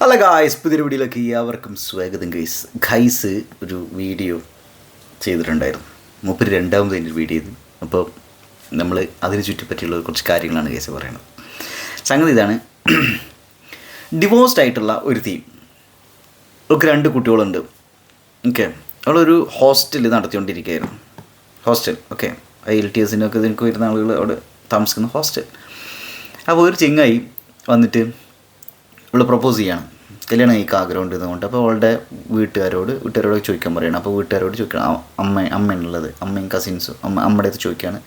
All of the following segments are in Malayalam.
ഹലോ ഗായ്സ്, പുതിയൊരു വീഡിയോയിലേക്ക് എല്ലാവർക്കും സ്വാഗതം. ഗൈസ് ഒരു വീഡിയോ ചെയ്തിട്ടുണ്ടായിരുന്നു. മൂപ്പര് രണ്ടാമത് വീഡിയോ ചെയ്തു. അപ്പോൾ നമ്മൾ അതിനെ ചുറ്റിപ്പറ്റിയുള്ള കുറച്ച് കാര്യങ്ങളാണ് ഗൈസ് പറയുന്നത്. സംഗതി ഇതാണ്. ഡിവോഴ്സ്ഡ് ആയിട്ടുള്ള ഒരു തീം. അവർക്ക് 2 കുട്ടികളുണ്ട്. ഓക്കെ, അവളൊരു ഹോസ്റ്റൽ നടത്തിക്കൊണ്ടിരിക്കുകയായിരുന്നു. ഹോസ്റ്റൽ ഓക്കെ, IELTSനൊക്കെ ഇതിനൊക്കെ വരുന്ന ആളുകൾ അവിടെ താമസിക്കുന്ന ഹോസ്റ്റൽ. അപ്പോൾ ഒരു ചെങ്ങായി വന്നിട്ട് അവൾ പ്രപ്പോസ് ചെയ്യണം, കല്യാണം കഴിക്കാൻ ആഗ്രഹം ഉണ്ടെന്നുകൊണ്ട്. അപ്പോൾ അവളുടെ വീട്ടുകാരോട് ചോദിക്കാൻ പറയണം. അപ്പോൾ വീട്ടുകാരോട് ചോദിക്കണം, അമ്മയാണുള്ളത്, അമ്മയും കസിൻസും അമ്മയുടെ അടുത്ത് ചോദിക്കുകയാണ്.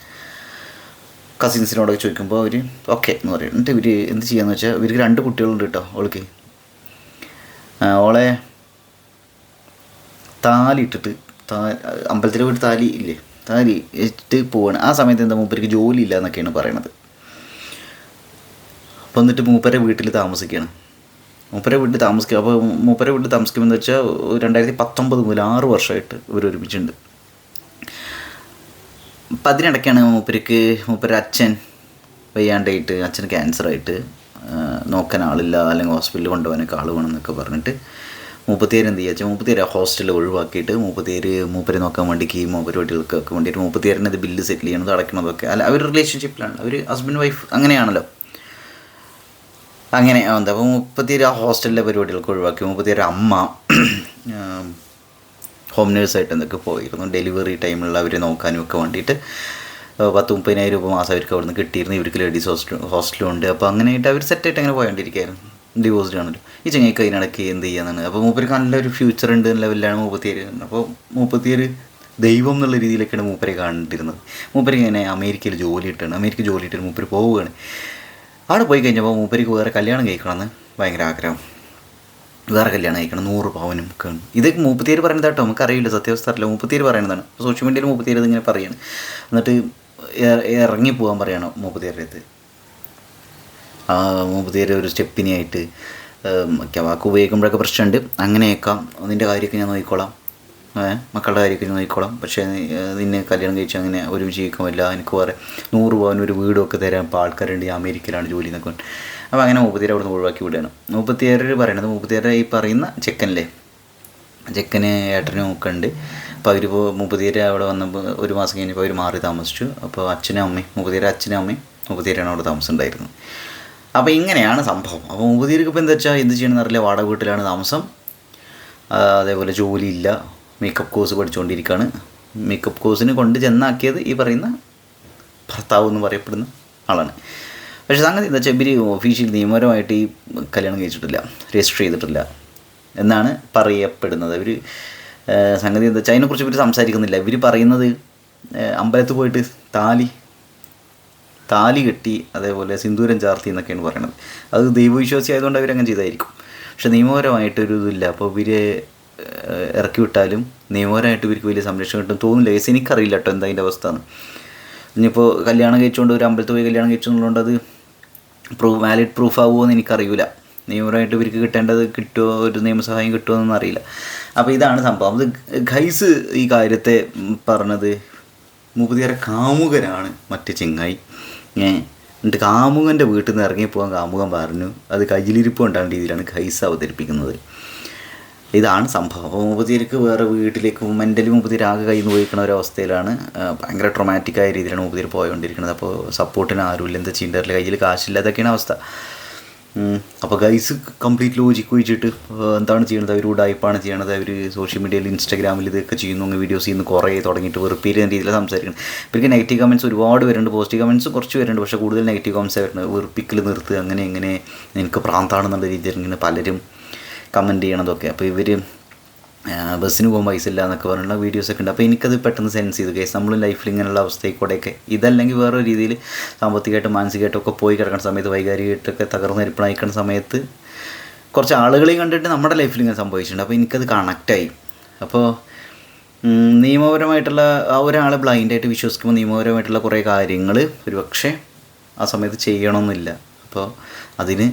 കസിൻസിനോടൊക്കെ ചോദിക്കുമ്പോൾ അവർ ഓക്കെ എന്ന് പറയും. എന്നിട്ട് ഇവർ എന്ത് ചെയ്യാന്ന് വെച്ചാൽ, ഇവർക്ക് 2 കുട്ടികളുണ്ട് കേട്ടോ. അവൾക്ക് അവളെ താലി ഇട്ടിട്ട്, അമ്പലത്തിലെ ഒരു താലി ഇല്ലേ, താലി ഇട്ട് പോവാണ്. ആ സമയത്ത് എന്താ മൂപ്പർക്ക് ജോലി ഇല്ല എന്നൊക്കെയാണ് പറയണത്. അപ്പോൾ എന്നിട്ട് മൂപ്പരെ വീട്ടിൽ താമസിക്കുകയാണ്. മൂപ്പരെ വീട്ടിൽ താമസിക്കുക. അപ്പോൾ മൂപ്പരെ വീട്ടിൽ താമസിക്കുമെന്ന് വെച്ചാൽ 2019 മുതൽ 6 വർഷമായിട്ട് ഇവർ ഒരുമിച്ചുണ്ട്. അപ്പം അതിനിടയ്ക്കാണ് മൂപ്പരെ അച്ഛൻ വയ്യാണ്ടായിട്ട്, അച്ഛന് ക്യാൻസറായിട്ട് നോക്കാൻ ആളില്ല, അല്ലെങ്കിൽ ഹോസ്പിറ്റലിൽ കൊണ്ടുപോകാനൊക്കെ ആൾ വേണമെന്നൊക്കെ പറഞ്ഞിട്ട് മൂപ്പത്തിയേര് എന്ത് ചെയ്യുക, മൂപ്പത്തിയേര് ഹോസ്റ്റലിൽ ഒഴിവാക്കിയിട്ട് മൂപ്പരെ നോക്കാൻ വേണ്ടി കീമോ പരിപാടികൾക്കൊക്കെ വേണ്ടിയിട്ട് മൂപ്പത്തിയേരിനെ ഇത് ബില്ല് സെറ്റിൽ ചെയ്യണത്, അടയ്ക്കണതൊക്കെ. അല്ല, അവർ റിലേഷൻഷിപ്പിലാണ്, അവർ ഹസ്ബൻഡ് വൈഫ് അങ്ങനെയാണല്ലോ. അങ്ങനെ എന്താ, അപ്പോൾ 37 ആ ഹോസ്റ്റലിലെ പരിപാടികൾക്ക് ഒഴിവാക്കി. 37 അമ്മ ഹോം നേഴ്സായിട്ട് എന്തൊക്കെ പോയിരുന്നു. ഡെലിവറി ടൈമിലുള്ള അവരെ നോക്കാനും ഒക്കെ വേണ്ടിയിട്ട് 10-30,000 രൂപ മാസം അവർക്ക് അവിടെ നിന്ന് കിട്ടിയിരുന്നു. ഇവർക്ക് ലേഡീസ് ഹോസ്റ്റലും ഉണ്ട്. അപ്പോൾ അങ്ങനെയായിട്ട് അവർ സെറ്റായിട്ട് അങ്ങനെ പോയോണ്ടിരിക്കുകയായിരുന്നു. ഡിവോഴ്സ്ഡ് ആണല്ലോ. ഈ ചങ്ങയ്ക്ക് അതിനിടയ്ക്ക് എന്ത് ചെയ്യാന്നാണ്. അപ്പോൾ മൂപ്പർക്ക് നല്ലൊരു ഫ്യൂച്ചർ ഉണ്ട് എന്ന ലെവലിലാണ് 37. അപ്പോൾ 37 ദൈവം എന്നുള്ള രീതിയിലൊക്കെയാണ് മൂപ്പരെ കണ്ടിരുന്നത്. മൂപ്പര് ഇങ്ങനെ അമേരിക്കയിൽ ജോലി ഇട്ടാണ് മൂപ്പര് പോവുകയാണ്. അവിടെ പോയി കഴിഞ്ഞപ്പോൾ മൂപ്പരിക്ക് വേറെ കല്യാണം കഴിക്കണമെന്ന് ഭയങ്കര ആഗ്രഹം. വേറെ കല്യാണം കഴിക്കണം, 100 പവനും ഒക്കെയാണ്. ഇത് 37 പറയുന്നത് കേട്ടോ, നമുക്കറിയില്ല, സത്യാവസ്ഥ അറിയില്ല. 37 പറയുന്നതാണ്. സോഷ്യൽ മീഡിയയിൽ 37 ഇങ്ങനെ പറയുകയാണ്. എന്നിട്ട് ഇറങ്ങി പോകാൻ പറയണം 37 അടുത്ത്. 37 ഒരു സ്റ്റെപ്പിനായിട്ട് വാക്ക് ഉപയോഗിക്കുമ്പോഴൊക്കെ പ്രശ്നമുണ്ട്. അങ്ങനെയൊക്കെ നിൻ്റെ കാര്യമൊക്കെ ഞാൻ നോക്കിക്കോളാം, മക്കളുടെ കാര്യമൊക്കെ ഞാൻ നോക്കിക്കോളാം, പക്ഷേ നിന്നെ കല്യാണം കഴിച്ച് അങ്ങനെ ഒരുമിച്ച് ജീവിക്കാൻ പറ്റില്ല, എനിക്ക് വേറെ 100 പവനും ഒരു വീടൊക്കെ തരാൻ ഇപ്പോൾ ആൾക്കാരുണ്ട്, അമേരിക്കയിലാണ് ജോലി എന്നൊക്കെ. അപ്പോൾ അങ്ങനെ 37 അവിടെ നിന്ന് ഒഴിവാക്കി വിടുകയാണ്. 37 പറയണത് 37 ഈ പറയുന്ന ചെക്കനല്ലേ, ചെക്കന് ഏട്ടനും ഒക്കെ ഉണ്ട്. അപ്പോൾ അവരിപ്പോൾ 37 അവിടെ വന്നപ്പോൾ 1 മാസം കഴിഞ്ഞപ്പോൾ അവർ മാറി താമസിച്ചു. അപ്പോൾ അച്ഛനും അമ്മയും 37 അവിടെ താമസമുണ്ടായിരുന്നു. അപ്പോൾ ഇങ്ങനെയാണ് സംഭവം. അപ്പോൾ 37 ഇപ്പോൾ എന്താ വെച്ചാൽ എന്ത് ചെയ്യണമെന്ന് അറിയില്ല, വാടക വീട്ടിലാണ് താമസം. അതേപോലെ ജോലിയില്ല, മേക്കപ്പ് കോഴ്സ് പഠിച്ചുകൊണ്ടിരിക്കുകയാണ്. മേക്കപ്പ് കോഴ്സിന് കൊണ്ട് ചെന്നാക്കിയത് ഈ പറയുന്ന ഭർത്താവ് എന്ന് പറയപ്പെടുന്ന ആളാണ്. പക്ഷേ സംഗതി എന്താ വെച്ചാൽ, ഇവർ ഒഫീഷ്യൽ നിയമപരമായിട്ട് ഈ കല്യാണം കഴിച്ചിട്ടില്ല, രജിസ്റ്റർ ചെയ്തിട്ടില്ല എന്നാണ് പറയപ്പെടുന്നത്. ഇവർ സംഗതി എന്താ വെച്ചാൽ അതിനെക്കുറിച്ച് ഇവർ സംസാരിക്കുന്നില്ല. ഇവർ പറയുന്നത് അമ്പലത്തിൽ പോയിട്ട് താലി കെട്ടി, അതേപോലെ സിന്ദൂരം ചാർത്തി എന്നൊക്കെയാണ് പറയണത്. അത് ദൈവവിശ്വാസി ആയതുകൊണ്ട് അവരങ്ങനെ ചെയ്തായിരിക്കും. പക്ഷേ നിയമപരമായിട്ടൊരു ഇതില്ല. അപ്പോൾ ഇവർ ഇറക്കി വിട്ടാലും നിയമപരമായിട്ട് ഇവർക്ക് വലിയ സംരക്ഷണം കിട്ടും തോന്നില്ല. എനിക്കറിയില്ല കേട്ടോ എന്താ അതിൻ്റെ അവസ്ഥ എന്ന്. ഇനിയിപ്പോൾ കല്യാണം കഴിച്ചുകൊണ്ട് ഒരു അമ്പലത്തിൽ പോയി കല്യാണം കഴിച്ചുകൊണ്ടുകൊണ്ട് അത് വാലിഡ് പ്രൂഫ് ആവുമോ എന്ന് എനിക്കറിയില്ല. നിയമപരമായിട്ട് ഇവർക്ക് കിട്ടേണ്ടത് കിട്ടുമോ, ഒരു നിയമസഹായം കിട്ടുമോ എന്നൊന്നും അറിയില്ല. അപ്പോൾ ഇതാണ് സംഭവം. അത് ഗൈസ് ഈ കാര്യത്തെ പറഞ്ഞത് 37 കാമുകനാണ് മറ്റേ ചെങ്ങായി. എന്നിട്ട് കാമുകൻ്റെ വീട്ടിൽ നിന്ന് ഇറങ്ങിപ്പോകാൻ കാമുകൻ പറഞ്ഞു. അത് കയ്യിലിരിപ്പ് കൊണ്ടാണ് രീതിയിലാണ് ഗൈസ് അവതരിപ്പിക്കുന്നത്. ഇതാണ് സംഭവം. അപ്പോൾ 37 വേറെ വീട്ടിലേക്ക് മെൻ്റലി 37 ആകെ കയ്യിൽ നിന്ന് പോയിക്കുന്ന ഒരവസ്ഥയിലാണ്. ഭയങ്കര ട്രൊമാറ്റിക്കായ രീതിയിലാണ് 37 പോയോണ്ടിരിക്കുന്നത്. അപ്പോൾ സപ്പോർട്ടിന് ആരുമില്ല, എന്താ ചെയ്യേണ്ടതില്ല, കയ്യിൽ കാശില്ല, അതൊക്കെയാണ് അവസ്ഥ. അപ്പോൾ ഗൈസ് കംപ്ലീറ്റ് ലോജിക്ക് വെച്ചിട്ട് എന്താണ് ചെയ്യണത്, അവർ ഉടായ്പാണ് ചെയ്യണത്. അവർ സോഷ്യൽ മീഡിയയിൽ ഇൻസ്റ്റാഗ്രാമിൽ ഇതൊക്കെ ചെയ്യുന്നു, വീഡിയോസ് ചെയ്യുന്നു, കുറേ തുടങ്ങിയിട്ട് വെറുപ്പിക്കുന്ന രീതിയിൽ സംസാരിക്കണം. ഇവർക്ക് നെഗറ്റീവ് കമൻറ്റ്സ് ഒരുപാട് വരുന്നുണ്ട്, പോസിറ്റീവ് കമൻറ്റ്സ് കുറച്ച് വരുന്നുണ്ട്. പക്ഷേ കൂടുതൽ നെഗറ്റീവ് കമൻറ്റ്സ് വരുന്നത്. വെറുപ്പിക്കൽ നിർത്തുക, അങ്ങനെ ഇങ്ങനെ എനിക്ക് പ്രാന്താണെന്നുള്ള രീതിയിൽ ഇങ്ങനെ പലരും കമൻറ്റ് ചെയ്യണതൊക്കെ. അപ്പോൾ ഇവർ ബസ്സിന് പോകാൻ പൈസ ഇല്ല എന്നൊക്കെ പറഞ്ഞുള്ള വീഡിയോസൊക്കെ ഉണ്ട്. അപ്പോൾ എനിക്കത് പെട്ടെന്ന് സെൻസ് ചെയ്തു. കേസ് നമ്മൾ ലൈഫിൽ ഇങ്ങനെയുള്ള അവസ്ഥയിൽക്കൂടെയൊക്കെ, ഇതല്ലെങ്കിൽ വേറൊരു രീതിയിൽ സാമ്പത്തികമായിട്ടും മാനസികമായിട്ടൊക്കെ പോയി കിടക്കുന്ന സമയത്ത്, വൈകാരികമായിട്ടൊക്കെ തകർന്നിരിപ്പണായിക്കുന്ന സമയത്ത് കുറച്ച് ആളുകളെയും കണ്ടിട്ട് നമ്മുടെ ലൈഫിൽ ഇങ്ങനെ സംഭവിച്ചിട്ടുണ്ട്. അപ്പോൾ എനിക്കത് കണക്റ്റായി. അപ്പോൾ നിയമപരമായിട്ടുള്ള ഒരാളെ ബ്ലൈൻഡായിട്ട് വിശ്വസിക്കുമ്പോൾ നിയമപരമായിട്ടുള്ള കുറേ കാര്യങ്ങൾ ഒരു പക്ഷേ ആ സമയത്ത് ചെയ്യണമെന്നില്ല. അപ്പോൾ അതിന്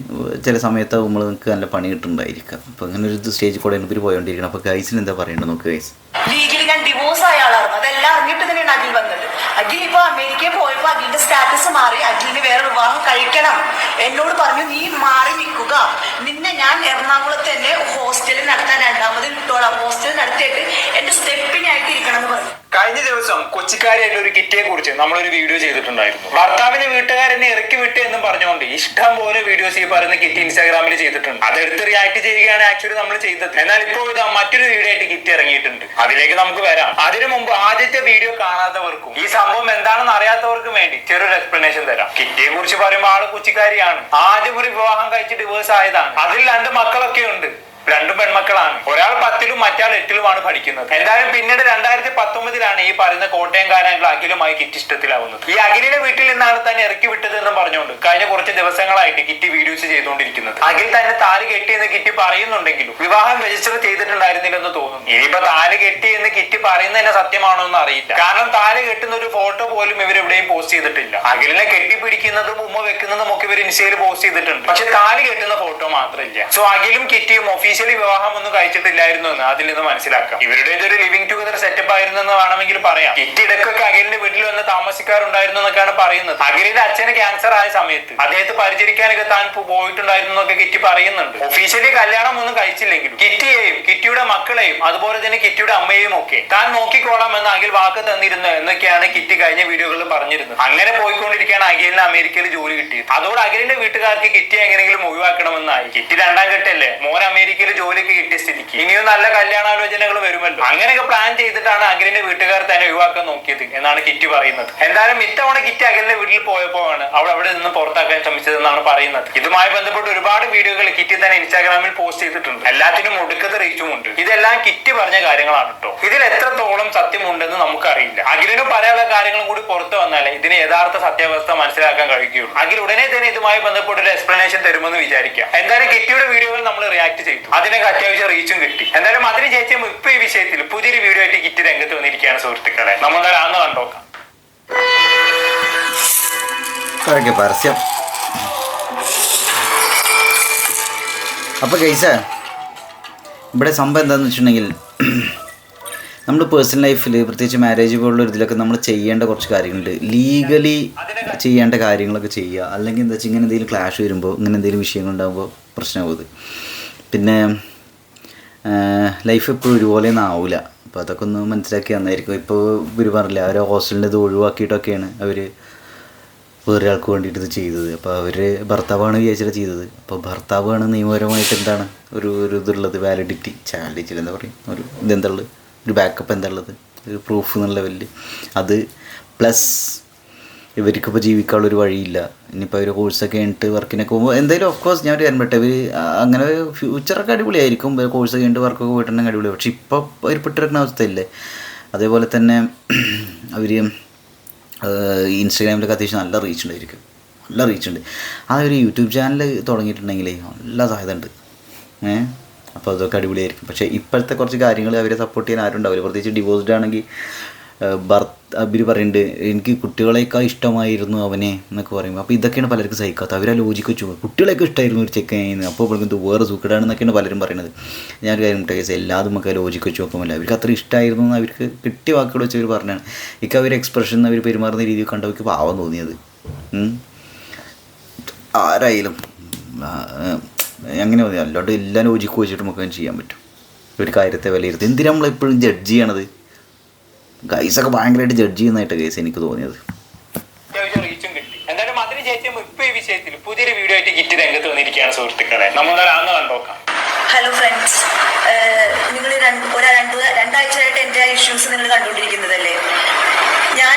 ചില സമയത്ത് നമുക്ക് നല്ല പണി കിട്ടുന്നുണ്ടായിരിക്കാം. അപ്പോൾ അങ്ങനെ ഒരു സ്റ്റേജിൽ കൂടെ ഇവർ പോയോണ്ടിരിക്കണം. അപ്പോൾ ഗൈസിന് എന്താ പറയേണ്ടത് നോക്ക് ഗൈസ്. ലീഗലി ഞാൻ ഡിവോഴ്സ് ആയ ആളായിരുന്നു. അതെല്ലാം അറിഞ്ഞിട്ട് തന്നെയാണ് അഖിൽ വന്നത്. അഖിൽ ഇപ്പോൾ അമേരിക്കയിൽ പോയപ്പോൾ അഖിലിന്റെ സ്റ്റാറ്റസ് മാറി. അഖിലിന് വേറെ വിവാഹം കഴിക്കണം എന്നോട് പറഞ്ഞു, നീ മാറി നിൽക്കുക, നിന്നെ ഞാൻ എറണാകുളത്ത് കൊച്ചിക്കാരിയായിട്ട് ഒരു കിറ്റിയെ കുറിച്ച് നമ്മളൊരു വീഡിയോ ചെയ്തിട്ടുണ്ടായിരുന്നു. ഭർത്താവിന്റെ വീട്ടുകാരെന്നെ ഇറക്കി വിട്ട് എന്നും പറഞ്ഞുകൊണ്ട് ഇഷ്ടം പോലെ വീഡിയോസ് ഈ പറയുന്ന കിറ്റി ഇൻസ്റ്റാഗ്രാമിൽ ചെയ്തിട്ടുണ്ട്. അതെടുത്ത് റിയാക്ട് ചെയ്യുകയാണ് ആക്ച്വലി നമ്മൾ ചെയ്തത്. എന്നാൽ ഇപ്പോൾ ഇതാ മറ്റൊരു വീഡിയോ ആയിട്ട് കിറ്റ് ഇറങ്ങിയിട്ടുണ്ട്. അതിലേക്ക് നമുക്ക് വരാം. അതിനു മുമ്പ് ആദ്യത്തെ വീഡിയോ കാണാത്തവർക്കും ഈ സംഭവം എന്താണെന്ന് അറിയാത്തവർക്കും വേണ്ടി ചെറിയൊരു എക്സ്പ്ലനേഷൻ തരാം. കിറ്റിയെ കുറിച്ച് പറയുമ്പോൾ ആള് കൊച്ചിക്കാരിയാണ്. ആദ്യം ഒരു വിവാഹം കഴിച്ച് ഡിവോഴ്സ് ആയതാണ്. അതിൽ 2 മക്കളൊക്കെ ഉണ്ട്. 2 പെൺമക്കളാണ്. ഒരാൾ 10ലും മറ്റാൾ 8ലുമാണ് പഠിക്കുന്നത്. എന്തായാലും പിന്നീട് 2019 ഈ പറയുന്ന കോട്ടയംകാരനായിട്ടുള്ള അഖിലുമായി കിറ്റ് ഇഷ്ടത്തിലാവുന്നത്. ഈ അഖിലിന്റെ വീട്ടിൽ നിന്നാണ് തന്നെ ഇറക്കി വിട്ടത് എന്ന് പറഞ്ഞുകൊണ്ട് കഴിഞ്ഞ കുറച്ച് ദിവസങ്ങളായിട്ട് കിറ്റി വീഡിയോസ് ചെയ്തുകൊണ്ടിരിക്കുന്നത്. അഖിൽ തന്നെ താലി കെട്ടി എന്ന് കിറ്റി പറയുന്നുണ്ടെങ്കിലും വിവാഹം രജിസ്റ്റർ ചെയ്തിട്ടുണ്ടായിരുന്നില്ലെന്ന് തോന്നുന്നു. ഇനിയിപ്പോ താലി കെട്ടി എന്ന് കിറ്റി പറയുന്നതിന്റെ സത്യമാണോ എന്ന് അറിയില്ല. കാരണം താലി കെട്ടുന്ന ഒരു ഫോട്ടോ പോലും ഇവരെവിടെയും പോസ്റ്റ് ചെയ്തിട്ടില്ല. അഖിലിനെ കെട്ടിപ്പിടിക്കുന്നതും ഉമ്മ വെക്കുന്നതും ഒക്കെ ഇവർ ഇൻസ്റ്റയിൽ പോസ്റ്റ് ചെയ്തിട്ടുണ്ട്. പക്ഷെ താലി കെട്ടുന്ന ഫോട്ടോ മാത്രമില്ല. സോ അഖിലും കിറ്റിയും ഒഫീഷ്യലി വിവാഹം ഒന്നും കഴിച്ചിട്ടില്ലായിരുന്നു എന്ന് അതിൽ നിന്ന് മനസ്സിലാക്കാം. ഇവരുടെ ഒരു ലിവിംഗ് ടുഗദർ സെറ്റപ്പ് ആയിരുന്നു എന്ന് വേണമെങ്കിൽ പറയാം. കിറ്റി ഇടയ്ക്കൊക്കെ അഖിലിന്റെ വീട്ടിൽ വന്ന് താമസിക്കാറുണ്ടായിരുന്നു എന്നൊക്കെയാണ് പറയുന്നത്. അഖിലിന്റെ അച്ഛന് ക്യാൻസർ ആയ സമയത്ത് അദ്ദേഹത്തെ പരിചരിക്കാനൊക്കെ താൻ പോയിട്ടുണ്ടായിരുന്നു എന്നൊക്കെ കിറ്റി പറയുന്നുണ്ട്. ഒഫീഷ്യലി കല്യാണം ഒന്നും കഴിച്ചില്ലെങ്കിലും കിറ്റിയെയും കിറ്റിയുടെ മക്കളെയും അതുപോലെ തന്നെ കിറ്റിയുടെ അമ്മയെയും ഒക്കെ താൻ നോക്കിക്കോളാം എന്ന് അഖിൽ വാക്ക് തന്നിരുന്നു എന്നൊക്കെയാണ് കിറ്റി കഴിഞ്ഞ വീഡിയോകളിൽ പറഞ്ഞിരുന്നത്. അങ്ങനെ പോയിക്കൊണ്ടിരിക്കുകയാണ് അഖിലിന് അമേരിക്കയിൽ ജോലി കിട്ടിയത്. അതോടെ അഖിലിന്റെ വീട്ടുകാർക്ക് കിറ്റിയെ എങ്ങനെയെങ്കിലും ഒഴിവാക്കണമെന്നായി. കിറ്റി 2ാം ഘട്ടല്ലേ, മോൻ അമേരിക്കയിൽ ജോലിക്ക് കിട്ടിയ സ്ഥിതിക്ക് ഇനിയും നല്ല കല്യാണാലോചനകൾ വരുമല്ലോ. അങ്ങനെയൊക്കെ പ്ലാൻ ചെയ്തിട്ടാണ് അഖിലിന്റെ വീട്ടുകാർ തന്നെ ഒഴിവാക്കാൻ നോക്കിയത് എന്നാണ് കിറ്റി പറയുന്നത്. എന്തായാലും ഇത്തവണ കിറ്റി അഖിലിന്റെ വീട്ടിൽ പോയപ്പോഴാണ് അവൾ അവിടെ നിന്ന് പുറത്താക്കാൻ ശ്രമിച്ചതെന്നാണ് പറയുന്നത്. ഇതുമായി ബന്ധപ്പെട്ട് ഒരുപാട് വീഡിയോകൾ കിറ്റി തന്നെ ഇൻസ്റ്റാഗ്രാമിൽ പോസ്റ്റ് ചെയ്തിട്ടുണ്ട്. എല്ലാത്തിനും ഒടുക്കത്തെ റീച്ചും ഉണ്ട്. ഇതെല്ലാം കിറ്റി പറഞ്ഞ കാര്യങ്ങളാണ് കേട്ടോ. ഇതിൽ എത്രത്തോളം സത്യമുണ്ടെന്ന് നമുക്കറിയില്ല. അഖിലിന് പറയാനുള്ള കാര്യങ്ങളും കൂടി പുറത്തു വന്നാലേ ഇതിന് യഥാർത്ഥ സത്യാവസ്ഥ മനസ്സിലാക്കാൻ കഴിയുകയുള്ളൂ. അഖിൽ ഉടനെ തന്നെ ഇതുമായി ബന്ധപ്പെട്ട് ഒരു എക്സ്പ്ലനേഷൻ തരുമെന്ന് വിചാരിക്കാം. എന്തായാലും കിറ്റിയുടെ വീഡിയോകൾ നമ്മൾ റിയാക്ട് ചെയ്തു. അതിനൊക്കെ അത്യാവശ്യം റീച്ചും കിട്ടി. എന്തായാലും അതിന് ശേഷം ഇപ്പൊ ഈ വിഷയത്തിൽ പുതിയൊരു വീഡിയോ ആയിട്ട് കിറ്റ് രംഗത്ത് വന്നിരിക്കുകയാണ് സുഹൃത്തുക്കളെ. നമ്മൾ അന്ന് കണ്ടോക്കാം. പരസ്യം. അപ്പോൾ ഗൈസ്, ഇവിടെ സംഭവം എന്താണെന്ന് വെച്ചിട്ടുണ്ടെങ്കിൽ നമ്മൾ പേഴ്സണൽ ലൈഫിൽ പ്രത്യേകിച്ച് മാരേജ് പോലുള്ള ഇതിലൊക്കെ നമ്മൾ ചെയ്യേണ്ട കുറച്ച് കാര്യങ്ങളുണ്ട്. ലീഗലി ചെയ്യേണ്ട കാര്യങ്ങളൊക്കെ ചെയ്യുക. അല്ലെങ്കിൽ എന്താ വെച്ചാൽ ഇങ്ങനെ എന്തെങ്കിലും ക്ലാഷ് വരുമ്പോൾ, ഇങ്ങനെ എന്തെങ്കിലും വിഷയങ്ങളുണ്ടാകുമ്പോൾ പ്രശ്നമാകുന്നത്. പിന്നെ ലൈഫ് എപ്പോഴും ഒരുപോലെ ഒന്നും ആവില്ല. അപ്പോൾ അതൊക്കെ ഒന്ന് മനസ്സിലാക്കി തന്നായിരിക്കും. ഇപ്പോൾ ഇവർ പറഞ്ഞില്ല, അവർ ഹോസ്റ്റലിൻ്റെ ഇത് ഒഴിവാക്കിയിട്ടൊക്കെയാണ് അവർ വേറെ ആൾക്ക് വേണ്ടിയിട്ട് ഇത് ചെയ്തത്. അപ്പോൾ അവർ ഭർത്താവാണ് വിചാരിച്ചിട്ട് ചെയ്തത്. അപ്പോൾ ഭർത്താവാണ് നിയമപരമായിട്ട് എന്താണ് ഒരു ഇതുള്ളത്, വാലിഡിറ്റി എന്താ പറയും, ഒരു ഇതെന്താ ഉള്ളത്, ഒരു ബാക്കപ്പ് എന്താ ഉള്ളത്, ഒരു പ്രൂഫ് എന്നുള്ള ലെവലിൽ അത്. പ്ലസ് ഇവർക്കിപ്പോൾ ജീവിക്കാനുള്ളൊരു വഴിയില്ല. ഇനിയിപ്പോൾ അവർ കോഴ്സൊക്കെ കഴിഞ്ഞിട്ട് വർക്കിനൊക്കെ പോകുമ്പോൾ എന്തായാലും ഓഫ് കോഴ്സ് ഞാൻ ഒരു ഇവർ അങ്ങനെ ഫ്യൂച്ചറൊക്കെ അടിപൊളിയായിരിക്കും. കോഴ്സ് കഴിഞ്ഞിട്ട് വർക്കൊക്കെ പോയിട്ടുണ്ടെങ്കിൽ അടിപൊളിയായി. പക്ഷേ ഇപ്പോൾ അവർ പെട്ടിരിക്കുന്ന അവസ്ഥയില്ലേ. അതേപോലെ തന്നെ അവർ ഇൻസ്റ്റാഗ്രാമിലൊക്കെ അത്യാവശ്യം നല്ല റീച്ച് ഉണ്ടായിരിക്കും. നല്ല റീച്ചുണ്ട്. ആ ഒരു യൂട്യൂബ് ചാനൽ തുടങ്ങിയിട്ടുണ്ടെങ്കിലേ നല്ല സാധ്യത ഉണ്ട്. അപ്പോൾ അതൊക്കെ അടിപൊളിയായിരിക്കും. പക്ഷേ ഇപ്പോഴത്തെ കുറച്ച് കാര്യങ്ങൾ അവരെ സപ്പോർട്ട് ചെയ്യാൻ ആരും ഉണ്ടാവില്ല. പ്രത്യേകിച്ച് ഡിവോഴ്സ്ഡ് ആണെങ്കിൽ അവർ പറയുന്നുണ്ട്, എനിക്ക് കുട്ടികളെയൊക്കെ ഇഷ്ടമായിരുന്നു അവനെ എന്നൊക്കെ പറയുമ്പോൾ. അപ്പോൾ ഇതൊക്കെയാണ് പലർക്കും സഹിക്കാത്ത. അവരാ ലോജിക്ക് വെച്ചു കുട്ടികളെയൊക്കെ ഇഷ്ടമായിരുന്നു ഒരു ചെക്കൻ, അപ്പോൾ ഇവർക്ക് വേറെ സൂക്കടാണെന്നൊക്കെയാണ് പലരും പറയുന്നത്. ഞാനൊരു കാര്യം കേസ് എല്ലാതും നമുക്ക് ലോജിക്ക് വെച്ച് നോക്കുമ്പോൾ അവർക്ക് അത്ര ഇഷ്ടമായിരുന്നു എന്ന് അവർക്ക് കിട്ടിയ വാക്കുകൾ വെച്ച് അവർ പറഞ്ഞാണ്. ഇപ്പം അവർ എക്സ്പ്രഷൻ അവർ പെരുമാറുന്ന രീതി കണ്ടവർക്ക് പാവം തോന്നിയത്. ആരായാലും അങ്ങനെ മതി. അല്ലാണ്ട് എല്ലാ ലോജിക്ക് വെച്ചിട്ട് നമുക്ക് ചെയ്യാൻ പറ്റും ഒരു കാര്യത്തെ വിലയിരുത്തി. എന്തിനാ നമ്മളെപ്പോഴും ജഡ്ജ് ചെയ്യണത്? ഗൈസൊക്കെ ഭയങ്കരമായിട്ട് ജഡ്ജ് ചെയ്യുന്നതായിട്ട് ഗൈസ് എനിക്ക് തോന്നിയത്. എന്തായാലും അതിന് ശേഷം ഇപ്പൊ ഈ വിഷയത്തിൽ പുതിയൊരു വീഡിയോ ആയിട്ട് കിറ്റ് രംഗത്ത് വന്നിരിക്കുകയാണ് സുഹൃത്തുക്കളെ. നമ്മൾ അന്ന് കണ്ടോക്കാം. ഹലോ ഫ്രണ്ട്സ്, നിങ്ങൾ രണ്ടാഴ്ചയായിട്ട് എൻ്റെ ഇഷ്യൂസ് നിങ്ങൾ കണ്ടുകൊണ്ടിരിക്കുന്നതല്ലേ. ഞാൻ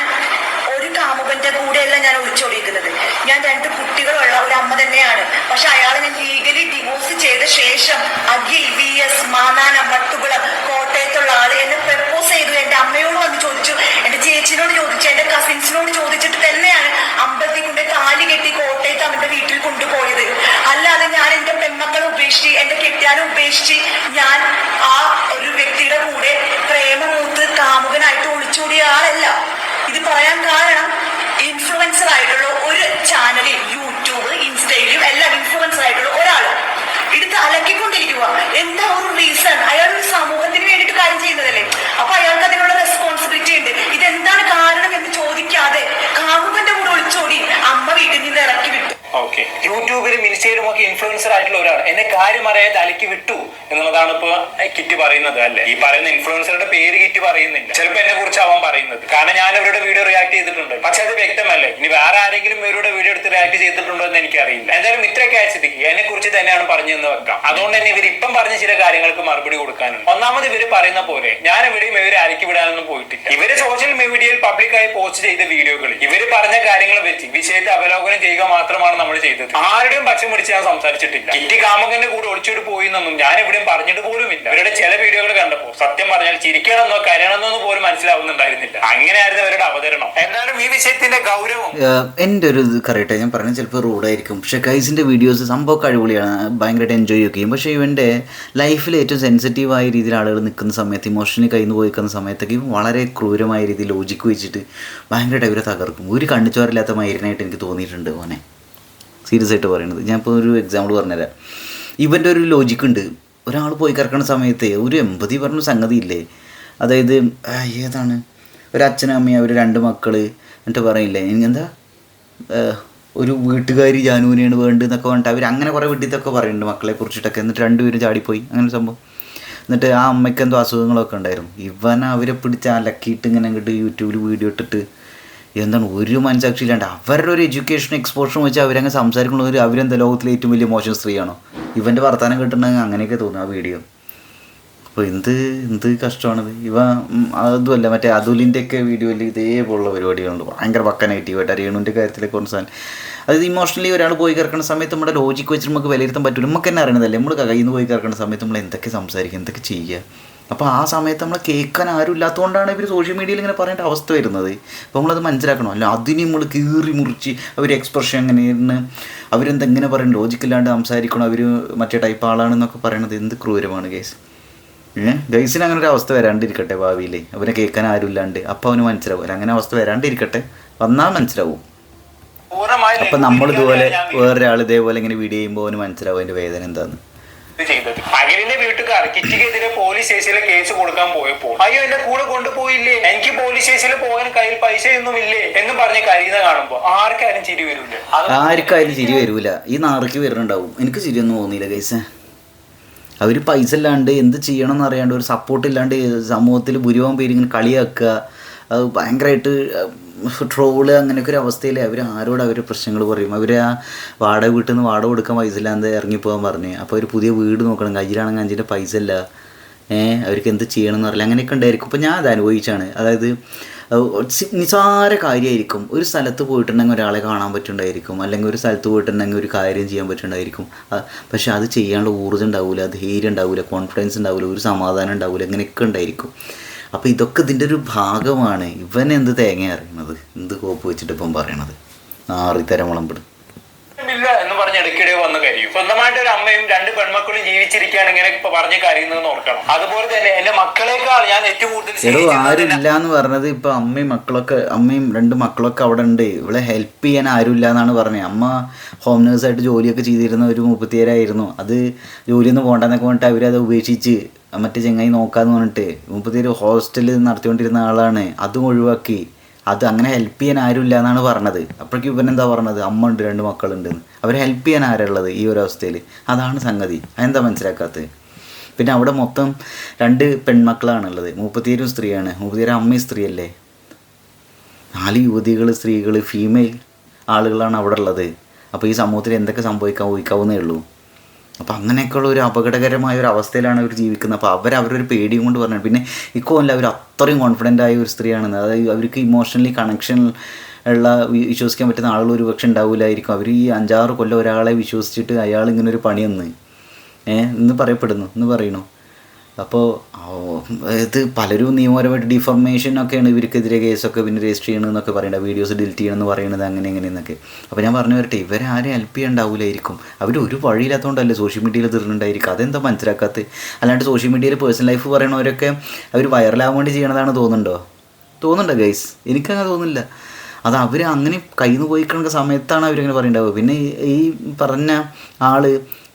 ഒരു കാമുകന്റെ കൂടെയല്ല ഞാൻ ഒളിച്ചോടിയിരിക്കുന്നത്. ഞാൻ 2 കുട്ടികളുള്ള ഒരു അമ്മ തന്നെയാണ്. പക്ഷെ അയാളെ ഞാൻ ലീഗലി ഡിവോഴ്സ് ചെയ്ത ശേഷം അഖിൽ VS മാനാനം വട്ടുകുളം കോട്ടയത്തുള്ള ആള് എന്നെ പ്രപ്പോസ് ചെയ്തു. എൻ്റെ അമ്മയോട് വന്ന് ചോദിച്ചു, എൻ്റെ ചേച്ചിനോട് ചോദിച്ചു, എൻ്റെ കസിൻസിനോട് ചോദിച്ചിട്ട് തന്നെയാണ് അമ്പലത്തിൽ കൊണ്ട് താലി കെട്ടി കോട്ടയത്ത് അവന്റെ വീട്ടിൽ കൊണ്ടുപോയത്. അല്ലാതെ ഞാൻ എൻ്റെ പെൺമക്കളെ ഉപേക്ഷിച്ച് എൻ്റെ കെട്ടിയാനെ ഉപേക്ഷിച്ച് ഞാൻ ആ ഒരു വ്യക്തിയുടെ കൂടെ പ്രേമമൂത്ത് കാമുകനായിട്ട് ഒളിച്ചോടിയ ആളല്ല. ഇത് പറയാൻ കാരണം ഇൻഫ്ലുവൻസർ ആയിട്ടുള്ള ഒരു ചാനലിൽ യൂട്യൂബ് ഇൻസ്റ്റയിലും എല്ലാം ഇൻഫ്ലുവൻസർ ആയിട്ടുള്ള ഒരാൾ യൂട്യൂബിലും ഇൻസ്റ്റയിലും ഒക്കെ ഇൻഫ്ലുവൻസർ ആയിട്ടുള്ള ഒരാൾ എന്നെ കാര്യം അറിയാതെ അലക്കി വിട്ടു എന്നുള്ളതാണ് ഇപ്പൊ കിറ്റി പറയുന്നത്. അല്ലേ, ഈ പറയുന്ന ഇൻഫ്ലുവൻസറുടെ പേര് കിറ്റി പറയുന്നില്ല. ചിലപ്പോൾ എന്നെ കുറിച്ച് അവൻ പറയുന്നത്, കാരണം ഞാൻ അവരുടെ വീഡിയോ റിയാക്ട് ചെയ്തിട്ടുണ്ട്. പക്ഷെ അത് വ്യക്തമല്ലേ, ഇനി വേറെ ആരെങ്കിലും ഇവരുടെ വീഡിയോ എടുത്ത് റിയാക്ട് ചെയ്തിട്ടുണ്ടോ എന്ന് എനിക്കറിയില്ല. എന്തായാലും ഇത്രയൊക്കെ ആഴ്ചത്തേക്ക് എന്നെ കുറിച്ച് തന്നെയാണ് പറഞ്ഞതെന്ന് വെക്കാം. അതുകൊണ്ട് തന്നെ ഇവർ ഇപ്പം പറഞ്ഞ ചില കാര്യങ്ങൾക്ക് മറുപടി കൊടുക്കാനുണ്ട്. ഒന്നാമത് ഇവര് പറയുന്ന പോലെ ഞാൻ എവിടെയും ഇവരെ അലക്കി വിടാനൊന്നും പോയിട്ടില്ല. ഇവര് സോഷ്യൽ മീഡിയയിൽ പബ്ലിക്കായി പോസ്റ്റ് ചെയ്ത വീഡിയോകളിൽ ഇവര് പറഞ്ഞ കാര്യങ്ങൾ വെച്ച് വിഷയത്തെ അവലോകനം ചെയ്യുക മാത്രമാണ് നമ്മൾ ചെയ്തത്. ആരുടെയും പക്ഷം പിടിച്ച് ഞാൻ സംസാരിച്ചിട്ടില്ല. കിറ്റി കാമുകന്റെ കൂടെ ഒളിച്ചോട്ട് പോയി എന്നൊന്നും ഞാൻ എവിടെയും പറഞ്ഞിട്ട് പോലുമില്ല. ഇവരുടെ ചില വീഡിയോകൾ കണ്ടപ്പോൾ സത്യം പറഞ്ഞാൽ ചിരിക്കണമെന്നോ കരയണമെന്നോ പോലും മനസ്സിലാവുന്നുണ്ടായിരുന്നില്ല. അങ്ങനെയായിരുന്നു അവരുടെ അവതരണം. എന്നാലും ഈ വിഷയത്തിന്റെ ഗൗരവം എൻ്റെ ഒരു ഇത് കറക്റ്റ് ഞാൻ പറഞ്ഞത് ചിലപ്പോൾ റൂഡായിരിക്കും. പക്ഷേ ഗൈസിൻ്റെ വീഡിയോസ് സംഭവം അടിപൊളിയാണ്, ഭയങ്കരമായിട്ട് എൻജോയ് ചെയ്യും. പക്ഷേ ഇവൻ്റെ ലൈഫിൽ ഏറ്റവും സെൻസിറ്റീവായ രീതിയിൽ ആളുകൾ നിൽക്കുന്ന സമയത്ത്, ഇമോഷണലി കയ്യിൽ നിന്ന് പോയിക്കുന്ന സമയത്തൊക്കെ ഇവൻ വളരെ ക്രൂരമായ രീതിയിൽ ലോജിക്ക് വെച്ചിട്ട് ഭയങ്കരമായിട്ട് അവരെ തകർക്കും. ഒരു കണ്ണിച്ചോരില്ലാത്ത മൈരനായിട്ട് എനിക്ക് തോന്നിയിട്ടുണ്ട് ഓനെ, സീരിയസ് ആയിട്ട് പറയുന്നത്. ഞാനിപ്പോൾ ഒരു എക്സാമ്പിൾ പറഞ്ഞുതരാം. ഇവൻ്റെ ഒരു ലോജിക്കുണ്ട്. ഒരാൾ പോയി കിടക്കുന്ന സമയത്ത് ഒരു എമ്പതി പറഞ്ഞ സംഗതി ഇല്ലേ, അതായത് ഏതാണ് ഒരു അച്ഛനും അമ്മയും അവർ 2 മക്കൾ എന്നിട്ട് പറയില്ലേ എന്താ ഒരു വീട്ടുകാരി ജാനുവിനെയാണ് വേണ്ടത് എന്നൊക്കെ പറഞ്ഞിട്ട് അവർ അങ്ങനെ കുറേ വീട്ടിലൊക്കെ പറയുന്നുണ്ട് മക്കളെ കുറിച്ചിട്ടൊക്കെ. എന്നിട്ട് 2 പേരും ചാടിപ്പോയി അങ്ങനെ സംഭവം. എന്നിട്ട് ആ അമ്മയ്ക്ക് എന്തോ അസുഖങ്ങളൊക്കെ ഉണ്ടായിരുന്നു. ഇവൻ അവരെ പിടിച്ച് അലക്കിയിട്ട് ഇങ്ങനെ അങ്ങോട്ട് യൂട്യൂബിൽ വീഡിയോ ഇട്ടിട്ട് എന്താണ് ഒരു മനസാക്ഷിയില്ലാണ്ട് അവരുടെ ഒരു എഡ്യൂക്കേഷൻ എക്സ്പോഷറും വെച്ച് അവരങ്ങ് സംസാരിക്കണവർ അവരെന്താ ലോകത്തിലെ ഏറ്റവും വലിയ മോശം സ്ത്രീയാണോ? ഇവൻ്റെ വർത്തമാനം കിട്ടണമെങ്കിൽ അങ്ങനെയൊക്കെ തോന്നും ആ വീഡിയോ. അപ്പോൾ എന്ത് കഷ്ടമാണത്. അതുമല്ല മറ്റേ അതുലിൻ്റെയൊക്കെ വീഡിയോയിൽ ഇതേപോലുള്ള പരിപാടികളുണ്ട്, ഭയങ്കര പക്ക നെഗറ്റീവായിട്ട്. രേണുവിൻ്റെ കാര്യത്തിലൊക്കെ കുറച്ച് അതായത് ഇമോഷണലി ഒരാൾ പോയി കിടക്കുന്ന സമയത്ത് നമ്മുടെ ലോജിക്ക് വെച്ചിട്ട് നമുക്ക് വിലയിരുത്താൻ പറ്റില്ല. നമുക്ക് തന്നെ അറിയണതല്ലേ, നമ്മൾ കയ്യിൽ നിന്ന് പോയി കിടക്കുന്ന സമയത്ത് നമ്മൾ എന്തൊക്കെ സംസാരിക്കുക, എന്തൊക്കെ ചെയ്യുക. അപ്പോൾ ആ സമയത്ത് നമ്മളെ കേൾക്കാൻ ആരും ഇല്ലാത്തതുകൊണ്ടാണ് ഇവർ സോഷ്യൽ മീഡിയയിൽ ഇങ്ങനെ പറയേണ്ട അവസ്ഥ വരുന്നത്. അപ്പോൾ നമ്മളത് മനസ്സിലാക്കണം. അല്ല അതിന് നമ്മൾ കീറി മുറിച്ച് അവർ എക്സ്പ്രഷൻ എങ്ങനെയാണ്, അവരെന്തെങ്ങനെ പറയണം, ലോജിക്കില്ലാണ്ട് സംസാരിക്കണം, അവർ മറ്റേ ടൈപ്പ് ആളാണെന്നൊക്കെ പറയണത് എന്ത് ക്രൂരമാണ് ഗൈസ്. ഗൈസിന് അങ്ങനെ ഒരു അവസ്ഥ വരാണ്ടിരിക്കട്ടെ ഭാവിയിൽ, അവനെ കേൾക്കാൻ ആരും ഇല്ലാണ്ട്. അപ്പോൾ അവന് മനസ്സിലാവും. അങ്ങനെ അവസ്ഥ വരാണ്ടിരിക്കട്ടെ, വന്നാൽ മനസ്സിലാവും. അപ്പം നമ്മളിതുപോലെ വേറൊരാൾ ഇതേപോലെ ഇങ്ങനെ വീഡിയോ ചെയ്യുമ്പോൾ അവന് മനസ്സിലാവും അതിൻ്റെ വേദന എന്താണെന്ന്. ചെയ്തത് അഖിലിന്റെ വീട്ടുകാർ കിറ്റിക്കെതിരെ പോലീസ് സ്റ്റേഷനിൽ കേസ് കൊടുക്കാൻ പോയപ്പോൾ അയ്യോ എന്റെ കൂടെ കൊണ്ടുപോയില്ലേ, എനിക്ക് പോലീസ് സ്റ്റേഷനിൽ പോകാൻ കയ്യിൽ പൈസ ഒന്നും ഇല്ലേ എന്ന് പറഞ്ഞ് കരീന കാണുമ്പോ ആർക്കാരും ചിരി വരൂല. ആർക്കായാലും ചിരി വരൂല. ഈ നാറിക്ക് വരുന്നുണ്ടാവും. എനിക്ക് ചിരിയൊന്നും തോന്നിയില്ല ഗൈസ്. അവർ പൈസ ഇല്ലാണ്ട് എന്ത് ചെയ്യണം എന്നറിയാണ്ട് ഒരു സപ്പോർട്ട് ഇല്ലാണ്ട് സമൂഹത്തിൽ ഭൂരിഭാഗം പേര് ഇങ്ങനെ കളിയാക്കുക, അത് ഭയങ്കരമായിട്ട് ട്രോള്, അങ്ങനെയൊക്കെ ഒരു അവസ്ഥയിൽ അവർ ആരോട് അവർ പ്രശ്നങ്ങൾ പറയും. അവർ ആ വാടക വീട്ടിൽ നിന്ന് വാടക കൊടുക്കാൻ പൈസ ഇല്ലാണ്ട് ഇറങ്ങിപ്പോകാൻ പറഞ്ഞ്, അപ്പോൾ ഒരു പുതിയ വീട് നോക്കണം, കയ്യിലാണെങ്കിൽ 5 പൈസ ഇല്ല, അവർക്ക് എന്ത് ചെയ്യണമെന്ന് അറിയില്ല, അങ്ങനെയൊക്കെ ഉണ്ടായിരിക്കും. അപ്പോൾ ഞാൻ അത് അനുഭവിച്ചാണ്. അതായത് നിസാര കാര്യമായിരിക്കും. ഒരു സ്ഥലത്ത് പോയിട്ടുണ്ടെങ്കിൽ ഒരാളെ കാണാൻ പറ്റുന്നുണ്ടായിരിക്കും, അല്ലെങ്കിൽ ഒരു സ്ഥലത്ത് പോയിട്ടുണ്ടെങ്കിൽ ഒരു കാര്യം ചെയ്യാൻ പറ്റുന്നുണ്ടായിരിക്കും. പക്ഷെ അത് ചെയ്യാനുള്ള ഊർജ്ജം ഉണ്ടാവില്ല, ധൈര്യം ഉണ്ടാവില്ല, കോൺഫിഡൻസ് ഉണ്ടാവില്ല, ഒരു സമാധാനം ഉണ്ടാവില്ല, അങ്ങനെയൊക്കെ ഉണ്ടായിരിക്കും. അപ്പോൾ ഇതൊക്കെ ഇതിൻ്റെ ഒരു ഭാഗമാണ്. ഇവൻ എന്ത് തേങ്ങ അറിയണത്, എന്ത് കോപ്പ് വെച്ചിട്ട് ഇപ്പം പറയണത്, ആറിത്തരം വിളമ്പിടും ഇല്ല എന്ന് പറഞ്ഞ് ഇടയ്ക്കിടെ വന്ന് കരയും. സ്വന്തമായിട്ട് ഒരു അമ്മയും 2 പെൺമക്കളും ജീവിച്ചിരിക്കുകയാണ് ഇങ്ങനെ ഇപ്പൊ പറഞ്ഞ് കരയുന്നതെന്ന് ഓർക്കണം. അതുപോലെ തന്നെ എന്റെ മക്കളെക്കാൾ ഞാൻ ഏറ്റവും കൂടുതൽ ആരുമില്ല എന്ന് പറഞ്ഞത്. ഇപ്പൊ അമ്മയും 2 മക്കളൊക്കെ അവിടെ ഉണ്ട്, ഇവളെ ഹെൽപ്പ് ചെയ്യാൻ ആരും ഇല്ല എന്നാണ് പറഞ്ഞത്. അമ്മ ഹോം നേഴ്സായിട്ട് ജോലിയൊക്കെ ചെയ്തിരുന്ന ഒരു 37 അത് ജോലിയൊന്നും പോകണ്ടെന്നൊക്കെ പറഞ്ഞിട്ട് അവരത് ഉപേക്ഷിച്ച് മറ്റേ ചെങ്ങായി നോക്കാന്ന് പറഞ്ഞിട്ട് 37 ഹോസ്റ്റലിൽ നടത്തിക്കൊണ്ടിരുന്ന ആളാണ്, അതും ഒഴിവാക്കി. അത് അങ്ങനെ ഹെൽപ്പ് ചെയ്യാൻ ആരുമില്ല എന്നാണ് പറഞ്ഞത്. അപ്പോഴേക്കും ഇവനെന്താ പറഞ്ഞത്, അമ്മ ഉണ്ട് 2 മക്കളുണ്ടെന്ന്. അവരെ ഹെൽപ്പ് ചെയ്യാൻ ആരുള്ളത് ഈ ഒരു അവസ്ഥയിൽ? അതാണ് സംഗതി. അതെന്താ മനസ്സിലാക്കാത്തത്? പിന്നെ അവിടെ മൊത്തം 2 പെൺമക്കളാണുള്ളത്, 37 സ്ത്രീയാണ്, 37 അമ്മയും സ്ത്രീയല്ലേ, 4 യുവതികൾ, സ്ത്രീകൾ, ഫീമെയിൽ ആളുകളാണ് അവിടെ ഉള്ളത്. അപ്പോൾ ഈ സമൂഹത്തിൽ എന്തൊക്കെ ഊഹിക്കാവുന്നേ ഉള്ളൂ. അപ്പോൾ അങ്ങനെയൊക്കെയുള്ള ഒരു അപകടകരമായ ഒരു അവസ്ഥയിലാണ് അവർ ജീവിക്കുന്നത്. അപ്പോൾ അവരൊരു പേടിയും കൊണ്ട് പറഞ്ഞത്. പിന്നെ ഇക്കോല്ല അവർ അത്രയും കോൺഫിഡൻ്റ് ആയ ഒരു സ്ത്രീയാണെന്ന്. അതായത് അവർക്ക് ഇമോഷണലി കണക്ഷൻ ഉള്ള വിശ്വസിക്കാൻ പറ്റുന്ന ആളുകൾ ഒരു പക്ഷെ ഉണ്ടാവില്ലായിരിക്കും. അവർ ഈ 5-6 കൊല്ലം ഒരാളെ വിശ്വസിച്ചിട്ട് അയാൾ ഇങ്ങനെ ഒരു പണിയെന്ന് ഇന്ന് പറയുന്നു. അപ്പോൾ ഇത് പലരും നിയമപരമായിട്ട് ഡിഫർമേഷനൊക്കെയാണ് ഇവർക്കെതിരെ കേസൊക്കെ പിന്നെ രജിസ്റ്റർ ചെയ്യണമെന്നൊക്കെ പറയേണ്ടത്, വീഡിയോസ് ഡിലീറ്റ് ചെയ്യണമെന്ന് പറയുന്നത്, അങ്ങനെയെന്നൊക്കെ. അപ്പോൾ ഞാൻ പറഞ്ഞു വരട്ടെ, ഇവരെ ആരും ഹെൽപ്പ് ചെയ്യാണ്ടാവില്ലായിരിക്കും. അവർ ഒരു വഴിയില്ലാത്തതുകൊണ്ടല്ലേ സോഷ്യൽ മീഡിയയിൽ തീർന്നുണ്ടായിരിക്കും. അതെന്താ മനസ്സിലാക്കാത്തത്? അല്ലാണ്ട് സോഷ്യൽ മീഡിയയിൽ പേഴ്സണൽ ലൈഫ് പറയണവരൊക്കെ അവർ വൈറലാവാൻ വേണ്ടി ചെയ്യണതാണ് തോന്നുന്നുണ്ടോ ഗൈസ്? എനിക്കങ്ങനെ തോന്നുന്നില്ല. അത് അവർ അങ്ങനെ കയ്യിൽ നിന്ന് പോയി കിടക്കുന്ന സമയത്താണ് അവരിങ്ങനെ പറയേണ്ടാവുക. പിന്നെ ഈ പറഞ്ഞ ആൾ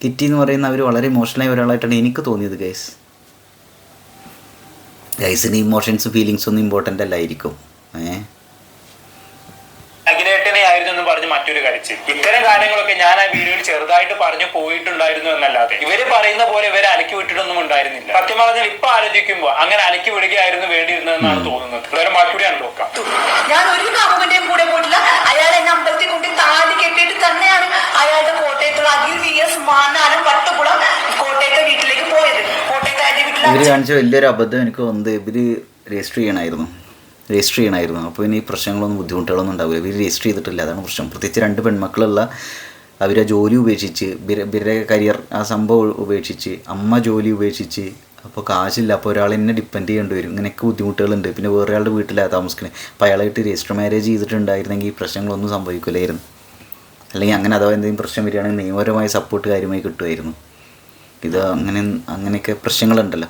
കിറ്റി എന്ന് പറയുന്ന അവർ വളരെ ഇമോഷണലായ ഒരാളായിട്ടാണ് എനിക്ക് തോന്നിയത് ഗൈസിന് ഇമോഷൻസും ഫീലിങ്സും ഒന്നും ഇമ്പോർട്ടൻ്റ് അല്ലായിരിക്കും. അഖിലേട്ടനെ ആയിരുന്നു എന്ന് പറഞ്ഞ് മറ്റൊരു കാര്യം വെച്ച്. ഇത്തരം കാര്യങ്ങളൊക്കെ ഞാൻ ആ വീഡിയോയിൽ ചെറുതായിട്ട് പറഞ്ഞു പോയിട്ടുണ്ടായിരുന്നു എന്നല്ലാതെ ഇവര് പറയുന്ന പോലെ ഇവരെ അലക്കി വിട്ടിട്ടൊന്നും ഉണ്ടായിരുന്നില്ല. സത്യം പറഞ്ഞാൽ ഇപ്പൊ ആലോചിക്കുമ്പോ അങ്ങനെ അലക്കി വിടുകയായിരുന്നു വേണ്ടിയിരുന്നതെന്നാണ് തോന്നുന്നത്. അതൊരു മറ്റുകൂടിയാണ് നോക്കാം. ഞാൻ ഒരു കാമുകന്റെയും കൂടെ പോയിട്ടില്ല. അയാൾ എന്നെ അമ്പലത്തിൽ കൊണ്ട് താലി കെട്ടിയിട്ട് തന്നെയാണ് അയാളുടെ കോട്ടയത്തുള്ള അഖിൽ VS മാന്നാനം പട്ടുകുളം കോട്ടയത്തെ വീട്ടിലേക്ക് പോയത്. കോട്ടയത്തെ അയാളുടെ ഇവർ വീട്ടിൽ കാണിച്ച വലിയൊരു അബദ്ധം എനിക്ക് തോന്നുന്നത് ഇവർ രജിസ്റ്റർ ചെയ്യണമായിരുന്നു. അപ്പോൾ ഇനി പ്രശ്നങ്ങളൊന്നും ബുദ്ധിമുട്ടുകളൊന്നും ഉണ്ടാവില്ല. ഇവർ രജിസ്റ്റർ ചെയ്തിട്ടില്ല, അതാണ് പ്രശ്നം. പ്രത്യേകിച്ച് 2 പെൺമക്കളുള്ള അവരെ ജോലി ഉപേക്ഷിച്ച് ഇവരുടെ കരിയർ ആ സംഭവം ഉപേക്ഷിച്ച് അമ്മ ജോലി ഉപേക്ഷിച്ച് അപ്പോൾ കാശില്ല, അപ്പോൾ ഒരാളെന്നെ ഡിപ്പെൻഡ് ചെയ്യേണ്ടി വരും. ഇങ്ങനെയൊക്കെ ബുദ്ധിമുട്ടുകളുണ്ട്. പിന്നെ വേറെ ഒരാളുടെ വീട്ടിലാണ് താമസിക്കുന്നത്. അപ്പോൾ അയാളായിട്ട് രജിസ്റ്റർ മാരേജ് ചെയ്തിട്ടുണ്ടായിരുന്നെങ്കിൽ ഈ പ്രശ്നങ്ങളൊന്നും സംഭവിക്കില്ലായിരുന്നു. അല്ലെങ്കിൽ അങ്ങനെ അഥവാ എന്തെങ്കിലും പ്രശ്നം വരികയാണെങ്കിൽ നിയമപരമായ സപ്പോർട്ട് കാര്യമായി കിട്ടുമായിരുന്നു. ഇത് അങ്ങനെയൊക്കെ പ്രശ്നങ്ങളുണ്ടല്ലോ.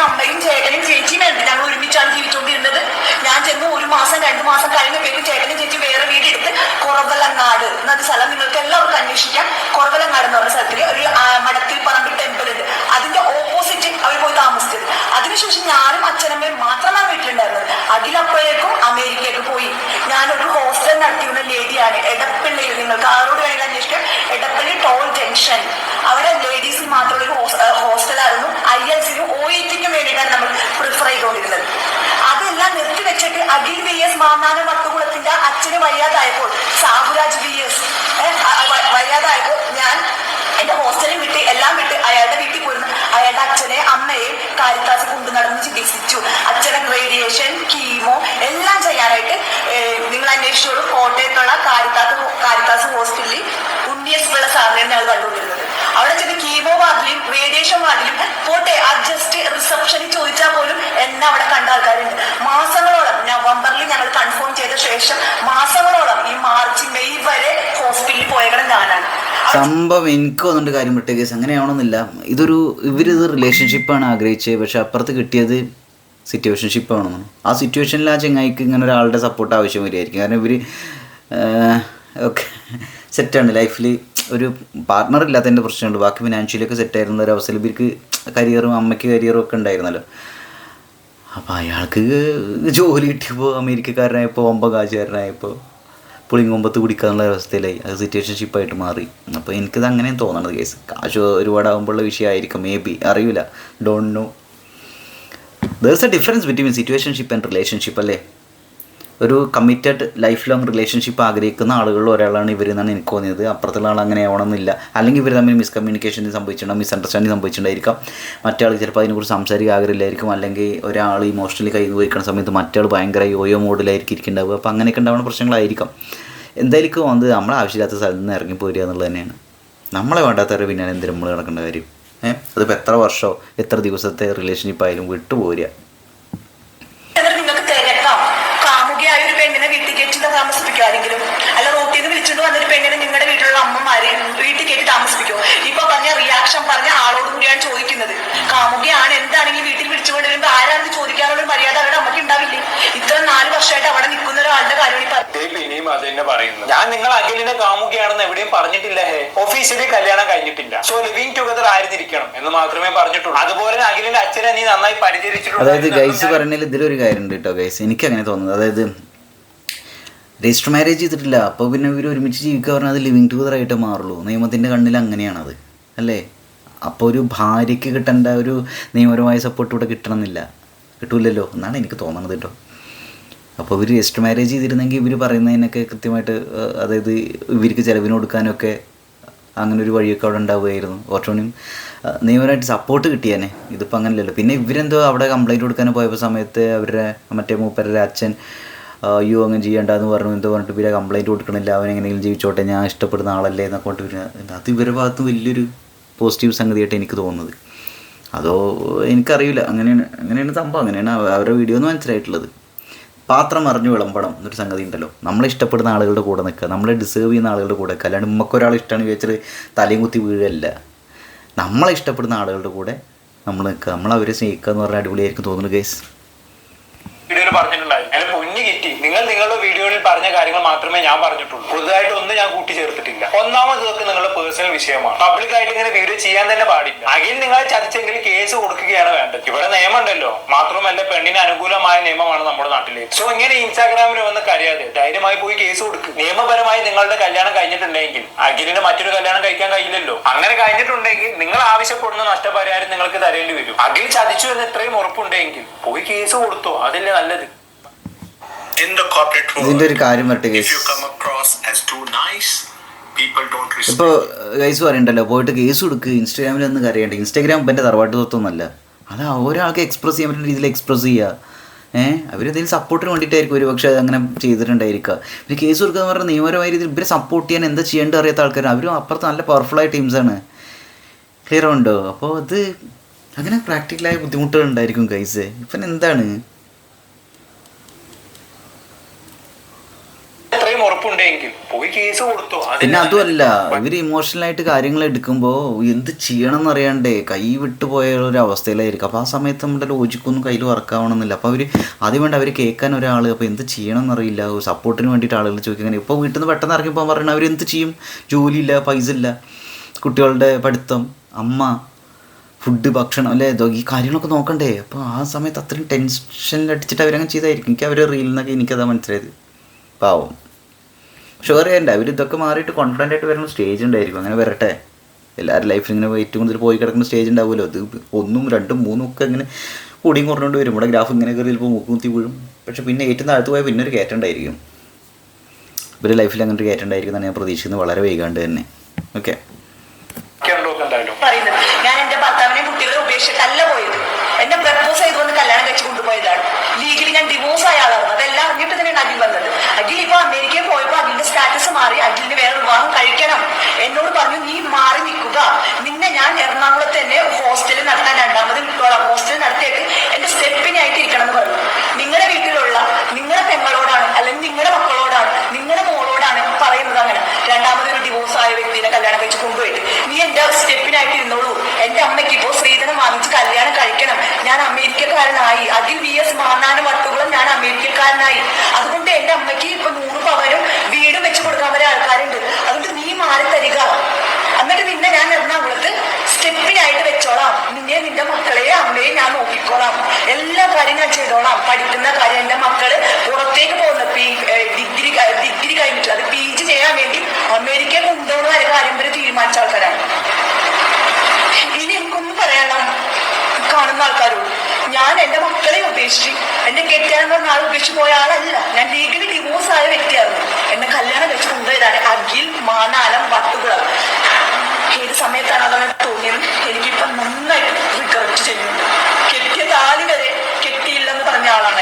അമ്മയും ചേട്ടനും ചേച്ചിയും ഉണ്ട്. ഞങ്ങൾ ഒരുമിച്ചാണ് ജീവിച്ചുകൊണ്ടിരുന്നത്. ഞാൻ ചെന്ന് 1 മാസം 2 മാസം കഴിഞ്ഞപ്പോഴേക്കും ചേട്ടനും ചേച്ചി വേറെ വീടെടുത്ത് കുറവലങ്ങാട് എന്നൊരു സ്ഥലം നിങ്ങൾക്ക് എല്ലാവർക്കും അന്വേഷിക്കാം. കുറവലങ്ങാട് എന്ന് പറഞ്ഞ സ്ഥലത്തിൽ ഒരു മടത്തിൽ പറമ്പ് ടെമ്പിൾ ഉണ്ട്. അതിന്റെ ഓപ്പോസിറ്റ് അവർ പോയി താമസിച്ചത്. അതിനുശേഷം ഞാനും അച്ഛനമ്മയും മാത്രമാണ് വീട്ടിലുണ്ടായിരുന്നത്. അതിലപ്പോഴേക്കും അമേരിക്കയ്ക്ക് പോയി. ഞാനൊരു ഹോസ്റ്റൽ നടത്തിയിരുന്ന ലേഡിയാണ്. എടപ്പള്ളിയിൽ, നിങ്ങൾക്ക് ആരോട് വേണമെങ്കിൽ അന്വേഷിക്കാം. എടപ്പള്ളി ടോൾ ജംഗ്ഷൻ, അവിടെ ലേഡീസിന് മാത്രമുള്ള ഒരു ഹോസ്റ്റലായിരുന്നു. IELTS-നും OET-നും വേണ്ടിയിട്ടാണ് നമ്മൾ പ്രിഫർ ചെയ്തുകൊണ്ടിരുന്നത്. അതെല്ലാം നിർത്തി വെച്ചിട്ട് അഖിൽ VS മാന്നാനം വട്ടുകുളത്തിന്റെ അച്ഛന് വയ്യാതായപ്പോൾ, സാഹുരാജ് VS വയ്യാതായപ്പോൾ ഞാൻ എന്റെ ഹോസ്റ്റലിൽ വിട്ട് എല്ലാം വിട്ട് അയാളുടെ വീട്ടിൽ പോയിരുന്നു. അയാളുടെ അച്ഛനെ അമ്മയെയും കാരിത്താസ് കൊണ്ടു നടന്ന് ചികിത്സിച്ചു. അച്ഛനെ റേഡിയേഷൻ, കീമോ എല്ലാം ചെയ്യാനായിട്ട് നിങ്ങൾ അന്വേഷിച്ചോളൂ. കോട്ടയത്തുള്ള കാരിത്താസ് ഹോസ്പിറ്റലിൽ ഉണ്ണിയസ്പിള്ള സാറിനെ ഞങ്ങൾ കണ്ടുകൊണ്ടിരുന്നത്. അവിടെ ചെന്ന് കീമോ വാർഡിലും റേഡിയേഷൻ വാർഡിലും പോട്ടെ അഡ്ജസ്റ്റ് റിസപ്ഷനിൽ ചോദിച്ചാൽ പോലും എന്നെ അവിടെ കണ്ട ആൾക്കാരുണ്ട്. മാസങ്ങളോളം നവംബറിൽ ഞങ്ങൾ കൺഫേം ചെയ്ത ശേഷം മാസങ്ങളോളം ഈ മാർച്ച് മെയ് വരെ ഹോസ്പിറ്റലിൽ പോയകണം ഞാനാണ്. സംഭവം എനിക്ക് വന്നിട്ട് കാര്യം വിട്ട കേസ് അങ്ങനെയാവണമെന്നില്ല. ഇവരിത് റിലേഷൻഷിപ്പാണ് ആഗ്രഹിച്ചത്, പക്ഷെ അപ്പുറത്ത് കിട്ടിയത് സിറ്റുവേഷൻഷിപ്പ് ആണെന്നാണ്. ആ സിറ്റുവേഷനിൽ ആ ചെങ്ങായിക്ക് ഇങ്ങനെ ഒരാളുടെ സപ്പോർട്ട് ആവശ്യം വരികയായിരിക്കും. കാരണം ഇവർ ഒക്കെ സെറ്റാണ്. ലൈഫിൽ ഒരു പാർട്ട്ണർ ഇല്ലാത്തതിൻ്റെ പ്രശ്നമുണ്ട്. ബാക്കി ഫിനാൻഷ്യലൊക്കെ സെറ്റായിരുന്ന ഒരു അവസരം ഇവർക്ക് കരിയറും അമ്മയ്ക്ക് കരിയറും ഒക്കെ ഉണ്ടായിരുന്നല്ലോ. അപ്പോൾ അയാൾക്ക് ജോലി കിട്ടിയപ്പോൾ അമേരിക്കക്കാരനായപ്പോൾ കാശുകാരനായപ്പോൾ പുളിങ്ങൊമ്പത്ത് കുടിക്കാനുള്ള അവസ്ഥയിലായി. അത് സിറ്റുവേഷൻഷിപ്പായിട്ട് മാറി. അപ്പോൾ എനിക്കത് അങ്ങനെയും തോന്നണത് കേസ്. കാശ് ഒരുപാടാകുമ്പോഴുള്ള വിഷയമായിരിക്കും, മേ ബി, അറിയില്ല, don't know. There's A difference between situationship and relationship അല്ലേ. ഒരു കമ്മിറ്റഡ് ലൈഫ് ലോങ് റിലേഷൻഷിപ്പ് ആഗ്രഹിക്കുന്ന ആളുകളിൽ ഒരാളാണ് ഇവരെന്നാണ് എനിക്ക് തോന്നിയത്. അപ്പുറത്തുള്ള ആൾ അങ്ങനെ ആവണമെന്നില്ല. അല്ലെങ്കിൽ ഇവർ തമ്മിൽ മിസ്കമ്മ്യൂണിക്കേഷൻ സംഭവിച്ചിട്ടുണ്ടാകും, മിസ്അണ്ടർസ്റ്റാൻഡിങ് സംഭവിച്ചിട്ടുണ്ടായിരിക്കാം. മറ്റാൾ ചിലപ്പോൾ അതിനെക്കുറിച്ച് സംസാരിക്കാൻ ആഗ്രഹമില്ലായിരിക്കും. അല്ലെങ്കിൽ ഒരാൾ ഇമോഷണലി കൈ വയ്ക്കുന്ന സമയത്ത് മറ്റാൾ ഭയങ്കര യോയോ മോഡിലായിരിക്കും ഇരിക്കുന്നുണ്ടാവുക. അപ്പോൾ അങ്ങനെയൊക്കെ ഉണ്ടാവുന്ന പ്രശ്നങ്ങളായിരിക്കാം. എന്തായാലും വന്നത് നമ്മളെ ആവശ്യമില്ലാത്ത സ്ഥലത്ത് നിന്ന് ഇറങ്ങിപ്പോരുക എന്നുള്ളത് തന്നെയാണ്. നമ്മളെ വേണ്ടാത്തവരെ പിന്നെ എന്തിനും നമ്മൾ കിടക്കേണ്ട കാര്യം. അതിപ്പോൾ എത്ര വർഷമോ എത്ര ദിവസത്തെ റിലേഷൻഷിപ്പ് ആയാലും വിട്ടുപോരുക. താമസിപ്പിക്കുമാരെങ്കിലും അല്ല റോട്ടിൽ നിന്ന് വിളിച്ചുകൊണ്ട് വന്നൊരു പെണ്ണിനെ നിങ്ങളുടെ വീട്ടിലുള്ള അമ്മമാര് വീട്ടിൽ കയറ്റി താമസിപ്പിക്കോ? ഇപ്പൊ പറഞ്ഞ റിയാക്ഷൻ പറഞ്ഞ ആളോട് കൂടിയാണ് ചോദിക്കുന്നത്. കാമുകയാണ് എന്താണെങ്കിലും വീട്ടിൽ വിളിച്ചുകൊണ്ട് വരുമ്പോ ആരാണെന്ന് ചോദിക്കാനുള്ള മര്യാദ അവരുടെ അമ്മയ്ക്ക് ഉണ്ടാവില്ലേ? ഇത്ര 4 വർഷമായിട്ട് അവിടെ നിൽക്കുന്ന ഒരാളുടെ കാര്യം പിന്നെയും അത് തന്നെ പറയുന്നു. ഞാൻ നിങ്ങൾ അഖിലിന്റെ കാമുകയാണെന്ന് എവിടെയും പറഞ്ഞിട്ടില്ല. ഒഫീഷ്യലി കല്യാണം കഴിഞ്ഞിട്ടില്ല. സോ ലിവിങ് ടുഗദർ ആയിരുന്നിരിക്കണം എന്ന് മാത്രമേ പറഞ്ഞിട്ടുള്ളൂ. അതുപോലെ അഖിലിന്റെ അച്ഛനെ നീ നന്നായി പരിചരിച്ചിട്ടുണ്ട്. അതായത് ഗൈസ് പറഞ്ഞതിൽ ഇതിലൊരു കാര്യമുണ്ട് കേട്ടോ ഗൈസ്, എനിക്ക് അങ്ങനെ തോന്നുന്നത്. അതായത് രജിസ്റ്റർ മാരേജ് ചെയ്തിട്ടില്ല, അപ്പോൾ പിന്നെ ഇവർ ഒരുമിച്ച് ജീവിക്കുക പറഞ്ഞാൽ അത് ലിവിങ് ടുഗദർ ആയിട്ട് മാറുള്ളൂ. നിയമത്തിൻ്റെ കണ്ണിൽ അങ്ങനെയാണത് അല്ലേ. അപ്പോൾ ഒരു ഭാര്യയ്ക്ക് കിട്ടേണ്ട ഒരു നിയമപരമായ സപ്പോർട്ട് ഇവിടെ കിട്ടൂലല്ലോ എന്നാണ് എനിക്ക് തോന്നുന്നത് കേട്ടോ. അപ്പോൾ ഇവർ രജിസ്റ്റർ മാരേജ് ചെയ്തിരുന്നെങ്കിൽ ഇവർ പറയുന്നതിനൊക്കെ കൃത്യമായിട്ട്, അതായത് ഇവർക്ക് ചിലവിന് കൊടുക്കാനൊക്കെ അങ്ങനെ ഒരു വഴിയൊക്കെ അവിടെ ഉണ്ടാവുമായിരുന്നു. കുറച്ചുകൂടി നിയമപരമായിട്ട് സപ്പോർട്ട് കിട്ടിയാനെ. ഇതിപ്പോൾ അങ്ങനെയല്ലല്ലോ. പിന്നെ ഇവരെന്തോ അവിടെ കംപ്ലയിൻറ്റ് കൊടുക്കാൻ പോയപ്പോൾ സമയത്ത് അവരുടെ മറ്റേ മൂപ്പരുടെ അച്ഛൻ അയ്യോ അങ്ങനെ ചെയ്യേണ്ടെന്ന് പറഞ്ഞു. എന്തോ പറഞ്ഞിട്ട് ഇവരെ കംപ്ലയിൻറ്റ് കൊടുക്കണില്ല, അവൻ എങ്ങനെയെങ്കിലും ജീവിച്ചോട്ടെ, ഞാൻ ഇഷ്ടപ്പെടുന്ന ആളല്ലേ എന്നൊക്കെ കൊണ്ട് അത് ഇവരുടെ ഭാഗത്ത് വലിയൊരു പോസിറ്റീവ് സംഗതിയായിട്ട് എനിക്ക് തോന്നുന്നത്. അതോ എനിക്കറിയില്ല, അങ്ങനെയാണ് സംഭവം. അങ്ങനെയാണ് അവരുടെ വീഡിയോ എന്ന് മനസ്സിലായിട്ടുള്ളത്. പാത്രം അറിഞ്ഞു വിളമ്പണം എന്നൊരു സംഗതി ഉണ്ടല്ലോ. നമ്മളെ ഇഷ്ടപ്പെടുന്ന ആളുകളുടെ കൂടെ നിൽക്കുക, നമ്മളെ ഡിസേർവ് ചെയ്യുന്ന ആളുകളുടെ കൂടെ നിൽക്കുക. അല്ലാണ്ട് നമുക്കൊരാൾ ഇഷ്ടമാണ് വിചാരിച്ചിട്ട് തലയും കുത്തി വീഴല്ല. നമ്മളെ ഇഷ്ടപ്പെടുന്ന ആളുകളുടെ കൂടെ നമ്മൾ നിൽക്കുക, നമ്മളവരെ സ്നേഹിക്കുക എന്ന് പറഞ്ഞാൽ അടിപൊളിയായിരിക്കും തോന്നുന്നു ഗൈസ്. പറഞ്ഞിട്ടുണ്ടായിരുന്നു പൊന്നു കിറ്റി, നിങ്ങൾ നിങ്ങളുടെ വീഡിയോയിൽ പറഞ്ഞ കാര്യങ്ങൾ മാത്രമേ ഞാൻ പറഞ്ഞിട്ടുള്ളൂ. പുതുതായിട്ട് ഒന്നും ഞാൻ കൂട്ടിച്ചേർത്തിട്ടില്ല. ഒന്നാമത് ഇതൊക്കെ നിങ്ങളുടെ പേഴ്സണൽ വിഷയമാണ്. പബ്ലിക്കായിട്ട് ഇങ്ങനെ വീഡിയോ ചെയ്യാൻ തന്നെ പാടില്ല. അഖിൽ നിങ്ങളെ ചതിച്ചെങ്കിൽ കേസ് കൊടുക്കുകയാണ് വേണ്ടത്. ഇവിടെ നിയമമുണ്ടല്ലോ. മാത്രമല്ല പെണ്ണിന് അനുകൂലമായ നിയമമാണ് നമ്മുടെ നാട്ടിലേക്ക്. സോ ഇങ്ങനെ ഇൻസ്റ്റാഗ്രാമിൽ വന്ന് കരയാതെ ധൈര്യമായി പോയി കേസ് കൊടുക്കുക. നിയമപരമായി നിങ്ങളുടെ കല്യാണം കഴിഞ്ഞിട്ടുണ്ടെങ്കിൽ അഖിലിന് മറ്റൊരു കല്യാണം കഴിക്കാൻ കഴിയില്ലല്ലോ. അങ്ങനെ കഴിഞ്ഞിട്ടുണ്ടെങ്കിൽ നിങ്ങൾ ആവശ്യപ്പെടുന്ന നഷ്ടപരിഹാരം നിങ്ങൾക്ക് തരേണ്ടി വരും. അഖിൽ ചതിച്ചു എന്ന് ഇത്രയും ഉറപ്പുണ്ടെങ്കിൽ പോയി കേസ് കൊടുത്തോ, അതല്ലേ നല്ലത്. ഇതിന്റെ ഒരു കാര്യം വരട്ടെ ഗൈസ്. ഇപ്പോൾ ഗൈസ് പറയണ്ടല്ലോ പോയിട്ട് കേസ് കൊടുക്കുക, ഇൻസ്റ്റാഗ്രാമിൽ ഒന്ന് കരയണ്ട. ഇൻസ്റ്റാഗ്രാം ഇപ്പം എൻ്റെ തറവാട്ട് സ്വത്തൊന്നുമല്ല. അത് ഒരാൾക്ക് എക്സ്പ്രസ് ചെയ്യാൻ പറ്റുന്ന രീതിയിൽ എക്സ്പ്രസ് ചെയ്യുക. അവരെന്തെങ്കിലും സപ്പോർട്ടിന് വേണ്ടിയിട്ടായിരിക്കും ഒരു പക്ഷേ അങ്ങനെ ചെയ്തിട്ടുണ്ടായിരിക്കുക. പിന്നെ കേസ് കൊടുക്കുക എന്ന് പറഞ്ഞാൽ നിയമപരമായ രീതിയിൽ ഇവരെ സപ്പോർട്ട് ചെയ്യാൻ എന്താ ചെയ്യേണ്ടത് അറിയാത്ത ആൾക്കാരാണ്. അവരും അപ്പുറത്ത് നല്ല പവർഫുള്ളായ ടീംസാണ്. ക്ലിയർ ഉണ്ടോ? അപ്പോൾ അത് അങ്ങനെ പ്രാക്ടിക്കലായ ബുദ്ധിമുട്ടുകൾ ഉണ്ടായിരിക്കും ഗൈസ്. ഇപ്പം എന്താണ് ഉറപ്പുണ്ടെങ്കിൽ പോയി കേസ് കൊടുത്തോ. പിന്നെ അതുമല്ല, ഇവർ ഇമോഷണലായിട്ട് കാര്യങ്ങൾ എടുക്കുമ്പോൾ എന്ത് ചെയ്യണം എന്നറിയാണ്ടേ കൈ വിട്ടു പോയ ഒരു അവസ്ഥയിലായിരിക്കും. അപ്പോൾ ആ സമയത്ത് നമ്മുടെ ലോജിക്കൊന്നും കയ്യിൽ വർക്കാവണമെന്നില്ല. അപ്പോൾ അവർ ആദ്യം വേണ്ട അവർ കേൾക്കാൻ ഒരാൾ. അപ്പോൾ എന്ത് ചെയ്യണം എന്നറിയില്ല. സപ്പോർട്ടിന് വേണ്ടിയിട്ട് ആളുകൾ ചോദിക്കാൻ. ഇപ്പോൾ വീട്ടിൽ നിന്ന് പെട്ടെന്ന് ഇറങ്ങിപ്പോൾ പറയണത് അവരെന്ത് ചെയ്യും? ജോലിയില്ല, പൈസ ഇല്ല, കുട്ടികളുടെ പഠിത്തം, അമ്മ, ഫുഡ്, ഭക്ഷണം അല്ലേ, ഈ കാര്യങ്ങളൊക്കെ നോക്കണ്ടേ. അപ്പോൾ ആ സമയത്ത് അത്രയും ടെൻഷനിലടിച്ചിട്ട് അവരങ്ങനെ ചെയ്തായിരിക്കും. എനിക്ക് അവരുടെ റീലിൽ നിന്നൊക്കെ എനിക്കതാ മനസ്സിലായത്. പാവം. ഷുവർ ചെയ്യണ്ട അവർ ഇതൊക്കെ മാറിയിട്ട് കോൺഫിഡൻ്റ് ആയിട്ട് വരുന്ന സ്റ്റേജ് ഉണ്ടായിരിക്കും. അങ്ങനെ വരട്ടെ. എല്ലാവരും ലൈഫിൽ ഇങ്ങനെ ഏറ്റവും കൂടുതൽ പോയി കിടക്കുന്ന സ്റ്റേജ് ഉണ്ടാവുമല്ലോ. അത് 1, 2, 3 ഒക്കെ ഇങ്ങനെ കൂടിയും കുറഞ്ഞുകൊണ്ട് വരും. ഇവിടെ ഗ്രാഫ് ഇങ്ങനെ കയറി ചിലപ്പോൾ മൂക്കുത്തി വീഴും. പക്ഷേ പിന്നെ ഏറ്റവും താഴ്ത്തു പോയാൽ പിന്നെ ഒരു കയറ്റം ഉണ്ടായിരിക്കും. ഇവരുടെ ലൈഫിൽ അങ്ങനെ ഒരു കയറ്റം ഉണ്ടായിരിക്കും എന്നാണ് ഞാൻ പ്രതീക്ഷിക്കുന്നത്. വളരെ വൈകാണ്ട് തന്നെ. ഓക്കെ. ഞാൻ എന്റെ ഭർത്താവിനെ കുട്ടികളെ ഉപേക്ഷിച്ചല്ല പോയത്. എന്നെ പ്രപ്പോസ് ചെയ്തുകൊണ്ട് കല്യാണം കഴിച്ച് കൊണ്ടുപോയതാണ്. ലീഗലി ഞാൻ ഡിവോഴ്സ് ആയ ആളാണ്. അതെല്ലാം അറിഞ്ഞിട്ട് തന്നെയാണ് അഖിൽ വന്നത്. അഖിൽ ഇപ്പൊ അമേരിക്കയിൽ പോയപ്പോൾ അഖിലിന്റെ സ്റ്റാറ്റസ് മാറി. അഖിലിന് വേറെ വിവാഹം കഴിക്കണം. എന്നോട് പറഞ്ഞു നീ മാറി നിൽക്കുക, നിന്നെ ഞാൻ എറണാകുളത്ത് തന്നെ ഹോസ്റ്റലിൽ നടത്താൻ രണ്ടാമത് വിട്ടോളാം. ഹോസ്റ്റലിൽ നടത്തിയിട്ട് എന്റെ സ്റ്റെപ്പിനായിട്ട് ഇരിക്കണം എന്ന് പറഞ്ഞു. നിങ്ങളുടെ വീട്ടിലുള്ള നിങ്ങളുടെ പെങ്ങളോടാണ് അല്ലെങ്കിൽ നിങ്ങളുടെ മക്കളോടാണ് നിങ്ങളുടെ മോളോടാണ് പറയുന്നത്. അങ്ങനെ രണ്ടാമതൊരു ഡിവോഴ്സ് ആയ വ്യക്തിനെ കല്യാണം കഴിച്ച് കൊണ്ടുപോയിട്ട് നീ എന്റെ സ്റ്റെപ്പിനായിട്ട് ഇരുന്നോളൂ. എന്റെ അമ്മയ്ക്ക് ഇപ്പോൾ സ്ത്രീധനം വാങ്ങിച്ച് കല്യാണം കഴിക്കണം. ഞാൻ അമേരിക്കക്കാരനായി. അഖിൽ VS മാന്നാനം വട്ടുകളും ഞാൻ അമേരിക്കക്കാരനായി. അതുകൊണ്ട് എന്റെ അമ്മയ്ക്ക് ഇപ്പൊ 100 പവനും വീടും വെച്ച് കൊടുക്കാൻ വരെ ആൾക്കാരുണ്ട്. അതുകൊണ്ട് നീ മാറി തരിക. എന്നിട്ട് നിന്നെ ഞാൻ എറണാകുളത്ത് സ്റ്റെപ്പിനായിട്ട് വെച്ചോളാം. നിന്നെ നിന്റെ മക്കളെയും അമ്മയെയും ഞാൻ നോക്കിക്കോളാം. എല്ലാ കാര്യം ഞാൻ ചെയ്തോളാം. പഠിക്കുന്ന കാര്യം എന്റെ മക്കള് പുറത്തേക്ക് പോകുന്ന ഡിഗ്രി കഴിഞ്ഞിട്ട് അത് PG ചെയ്യാൻ വേണ്ടി അമേരിക്കയിൽ കൊണ്ടുപോകുന്ന വരെ കാര്യം വരെ തീരുമാനിച്ച ആൾക്കാരാണ്. ഇനി എനിക്കൊന്നും പറയണം കാണുന്ന ആൾക്കാരോട്. ഞാൻ എന്റെ മക്കളെ ഉപേക്ഷിച്ച് എന്നെ കെട്ടിയാൻ പറഞ്ഞ ആൾ ഉപേക്ഷിച്ച് പോയ ആളല്ല. ഞാൻ ലീഗലി ഡിവോഴ്സ് ആയ വ്യക്തിയായിരുന്നു. എന്നെ കല്യാണം കഴിച്ച് കൊണ്ടുപോയതാണ് അഖിൽ മാനാലം വട്ടുകുളം. ഏത് സമയത്താണ് അതാണ് തോന്നിയത്. എനിക്കിപ്പം നന്നായിട്ട് റിഗ്രറ്റ് ചെയ്യുന്നുണ്ട്. കെട്ടിയ താലി വരെ കെട്ടിയില്ലെന്ന് പറഞ്ഞ ആളാണ്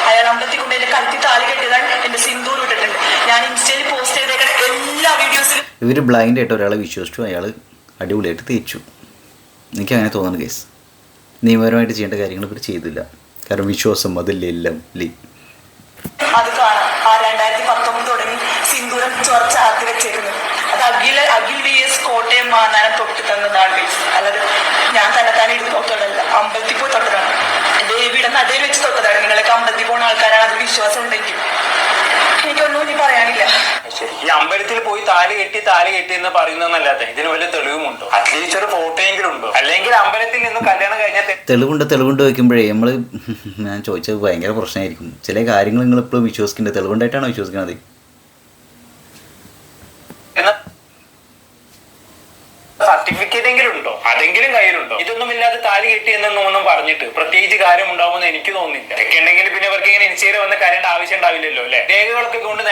അയാൾ അമ്പലത്തിൽ കൊണ്ട് എന്റെ കഴുത്തി താലി കെട്ടിയതാണ്. എന്റെ സിന്ദൂർ ഇട്ടിട്ടുണ്ട്. ഞാൻ ഇൻസ്റ്റയിൽ പോസ്റ്റ് ചെയ്തേക്കുന്ന എല്ലാ വീഡിയോസിലും ഇവർ ബ്ലൈൻഡ് ആയിട്ട് ഒരാളെ വിശ്വസിച്ചു. അയാൾ അടിപൊളിയായിട്ട് തേച്ചു. എനിക്കങ്ങനെ തോന്നുന്നു കേസ്. നിയമപരമായിട്ട് ചെയ്യേണ്ട കാര്യങ്ങൾ ഇവർ ചെയ്തില്ല. കാരണം വിശ്വാസം അതില്ലേ എല്ലാം ഇല്ലേ. അത് കാണാം. 2019 തുടങ്ങി സിന്ദൂരം ചാർത്തി വെച്ചേക്കുന്നത്. അത് അഖിൽ VS കോട്ടയം മാനാനം തൊട്ട് തന്നതാണ്. അല്ലാതെ ഞാൻ തന്നെ തൊട്ടതല്ല. അമ്പലത്തിൽ പോയി തൊട്ടതാണ്. ദേവിയുടെ നടയിൽ വെച്ച് തൊട്ടതാണ്. നിങ്ങളൊക്കെ അമ്പലത്തിൽ പോകുന്ന ആൾക്കാരാണ്. അത് വിശ്വാസം ഉണ്ടെങ്കിൽ എനിക്കൊന്നും ഇനി പറയാനില്ല. ഈ അമ്പലത്തിൽ പോയി താലി കെട്ടി എന്ന് പറയുന്നതല്ലാതെ ഇതിന് വല്ല തെളിവുമുണ്ടോ? അറ്റ്ലീസ്റ്റ് ഒരു ഫോട്ടോയെങ്കിലും ഉണ്ടോ? അല്ലെങ്കിൽ അമ്പലത്തിൽ നിന്ന് കല്യാണം കഴിഞ്ഞാൽ തെളിവുണ്ട് വയ്ക്കുമ്പോഴേ ഞാൻ ചോദിച്ചത് ഭയങ്കര പ്രശ്നമായിരിക്കും. ചില കാര്യങ്ങൾ നിങ്ങൾ ഇപ്പോഴും വിശ്വസിക്കേണ്ടത് തെളിവുണ്ടായിട്ടാണോ വിശ്വസിക്കുന്നത്? സർട്ടിഫിക്കറ്റ് എങ്കിലും ഉണ്ടോ? അതെങ്കിലും കയ്യിലുണ്ടോ? ഇതൊന്നും ഇല്ലാതെ താലി കെട്ടി എന്നൊന്നും പറഞ്ഞിട്ട് പ്രത്യേകിച്ച് കാര്യം ഉണ്ടാവുമെന്ന് എനിക്ക് തോന്നുന്നില്ല. ഇതൊക്കെ ഉണ്ടെങ്കിൽ പിന്നെ അവർക്ക് ഇങ്ങനെ ഇൻസ്റ്റയിൽ വന്ന് കരേണ്ട ആവശ്യം ഉണ്ടാവില്ലല്ലോ അല്ലെ? രേഖകളൊക്കെ കൊണ്ട്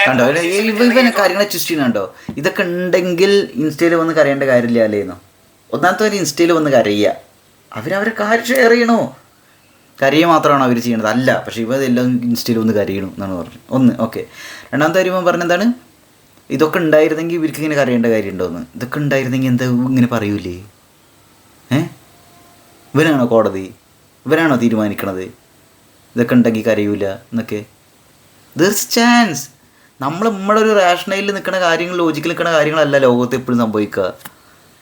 കാര്യങ്ങളെ ചൂസ് ചെയ്യുന്നുണ്ടോ? ഇതൊക്കെ ഉണ്ടെങ്കിൽ ഇൻസ്റ്റയിൽ വന്ന് കരയേണ്ട കാര്യമില്ല അല്ലേന്നോ? ഒന്നാമത്തെ ഒരു ഇൻസ്റ്റയിൽ വന്ന് കരയുക. അവരവരെ കാര്യം ഷെയർ ചെയ്യണോ? കരയുക മാത്രമാണോ അവർ ചെയ്യണത്? അല്ല. പക്ഷേ ഇവരെല്ലാം ഇൻസ്റ്റയിൽ വന്ന് കരയണം എന്നാണ് പറഞ്ഞത്. ഒന്ന് ഓക്കെ. രണ്ടാമത്തെ കാര്യം പറഞ്ഞെന്താണ്, ഇതൊക്കെ ഉണ്ടായിരുന്നെങ്കിൽ ഇവർക്ക് ഇങ്ങനെ കരയേണ്ട കാര്യമുണ്ടോയെന്ന്. ഇതൊക്കെ ഉണ്ടായിരുന്നെങ്കിൽ എന്താ ഇങ്ങനെ പറയൂലേ? ഇവരാണോ കോടതി? ഇവരാണോ തീരുമാനിക്കണത് ഇതൊക്കെ ഉണ്ടെങ്കിൽ കരയൂല എന്നൊക്കെ? ദർസ് ചാൻസ്. നമ്മളൊരു റാഷണലിൽ നിൽക്കുന്ന കാര്യങ്ങൾ, ലോജിക്കിൽ നിൽക്കുന്ന കാര്യങ്ങളല്ല ലോകത്ത് എപ്പോഴും സംഭവിക്കുക.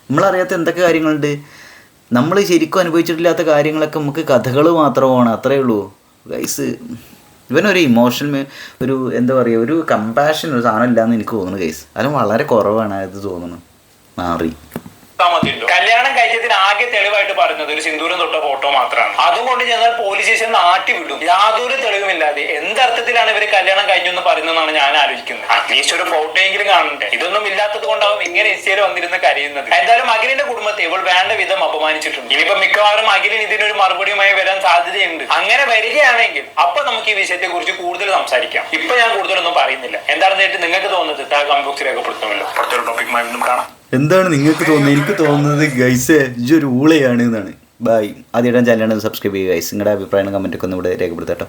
നമ്മളറിയാത്ത എന്തൊക്കെ കാര്യങ്ങളുണ്ട്. നമ്മൾ ശരിക്കും അനുഭവിച്ചിട്ടില്ലാത്ത കാര്യങ്ങളൊക്കെ നമുക്ക് കഥകൾ മാത്രമാണ്. അത്രയേ ഉള്ളൂ ഗൈസ്. ഇവനൊരു ഇമോഷണൽ ഒരു എന്താ പറയുക ഒരു കമ്പാഷൻ ഒരു സാധനം ഇല്ലാന്ന് എനിക്ക് തോന്നുന്നു കേസ് അതിന് വളരെ കുറവാണ് അത് തോന്നുന്നു മാറി. കല്യാണം കഴിച്ചതിന് ആകെ തെളിവായിട്ട് പറഞ്ഞത് ഒരു സിന്ദൂരം തൊട്ട ഫോട്ടോ മാത്രമാണ്. അതുകൊണ്ട് ചെന്നാൽ പോലീസ് സ്റ്റേഷൻ നാട്ടി വിടും. യാതൊരു തെളിവുമില്ലാതെ എന്തർത്ഥത്തിലാണ് ഇവര് കല്യാണം കഴിഞ്ഞു എന്ന് പറയുന്നതാണ് ഞാൻ ആലോചിക്കുന്നത്. അറ്റ്ലീസ്റ്റ് ഒരു ഫോട്ടോ എങ്കിലും കാണണ്ടേ? ഇതൊന്നും ഇല്ലാത്തത് കൊണ്ടാവും ഇങ്ങനെ ഇൻസ്റ്റയിൽ വന്നിരുന്ന് കരയുന്നത്. എന്തായാലും അഖിലിന്റെ കുടുംബത്തെ ഇവൾ വേണ്ട വിധം അപമാനിച്ചിട്ടുണ്ട്. ഇനിയിപ്പോ മിക്കവാറും അഖിലിന് ഇതിനൊരു മറുപടിയുമായി വരാൻ സാധ്യതയുണ്ട്. അങ്ങനെ വരികയാണെങ്കിൽ അപ്പൊ നമുക്ക് ഈ വിഷയത്തെ കുറിച്ച് കൂടുതൽ സംസാരിക്കാം. ഇപ്പൊ ഞാൻ കൂടുതലൊന്നും പറയുന്നില്ല. എന്താണെന്ന് നിങ്ങൾക്ക് തോന്നുന്നത് കമന്റ് ബോക്സിൽ രേഖപ്പെടുത്തുമല്ലോ. അടുത്തൊരു ടോപ്പിക്കുമായി വീണ്ടും കാണാം. എന്താണ് നിങ്ങൾക്ക് തോന്നുന്നത്? എനിക്ക് തോന്നുന്നത് ഗൈസ് ഇതൊരു ഊളയാണ് എന്നാണ്. ബൈ. ആദ്യമായിട്ട് ചാനലാണ് സബ്സ്ക്രൈബ് ചെയ്യുക ഗൈസ്. നിങ്ങളുടെ അഭിപ്രായം കമൻറ്റൊക്കെ ഒന്ന് ഇവിടെ രേഖപ്പെടുത്തട്ടോ.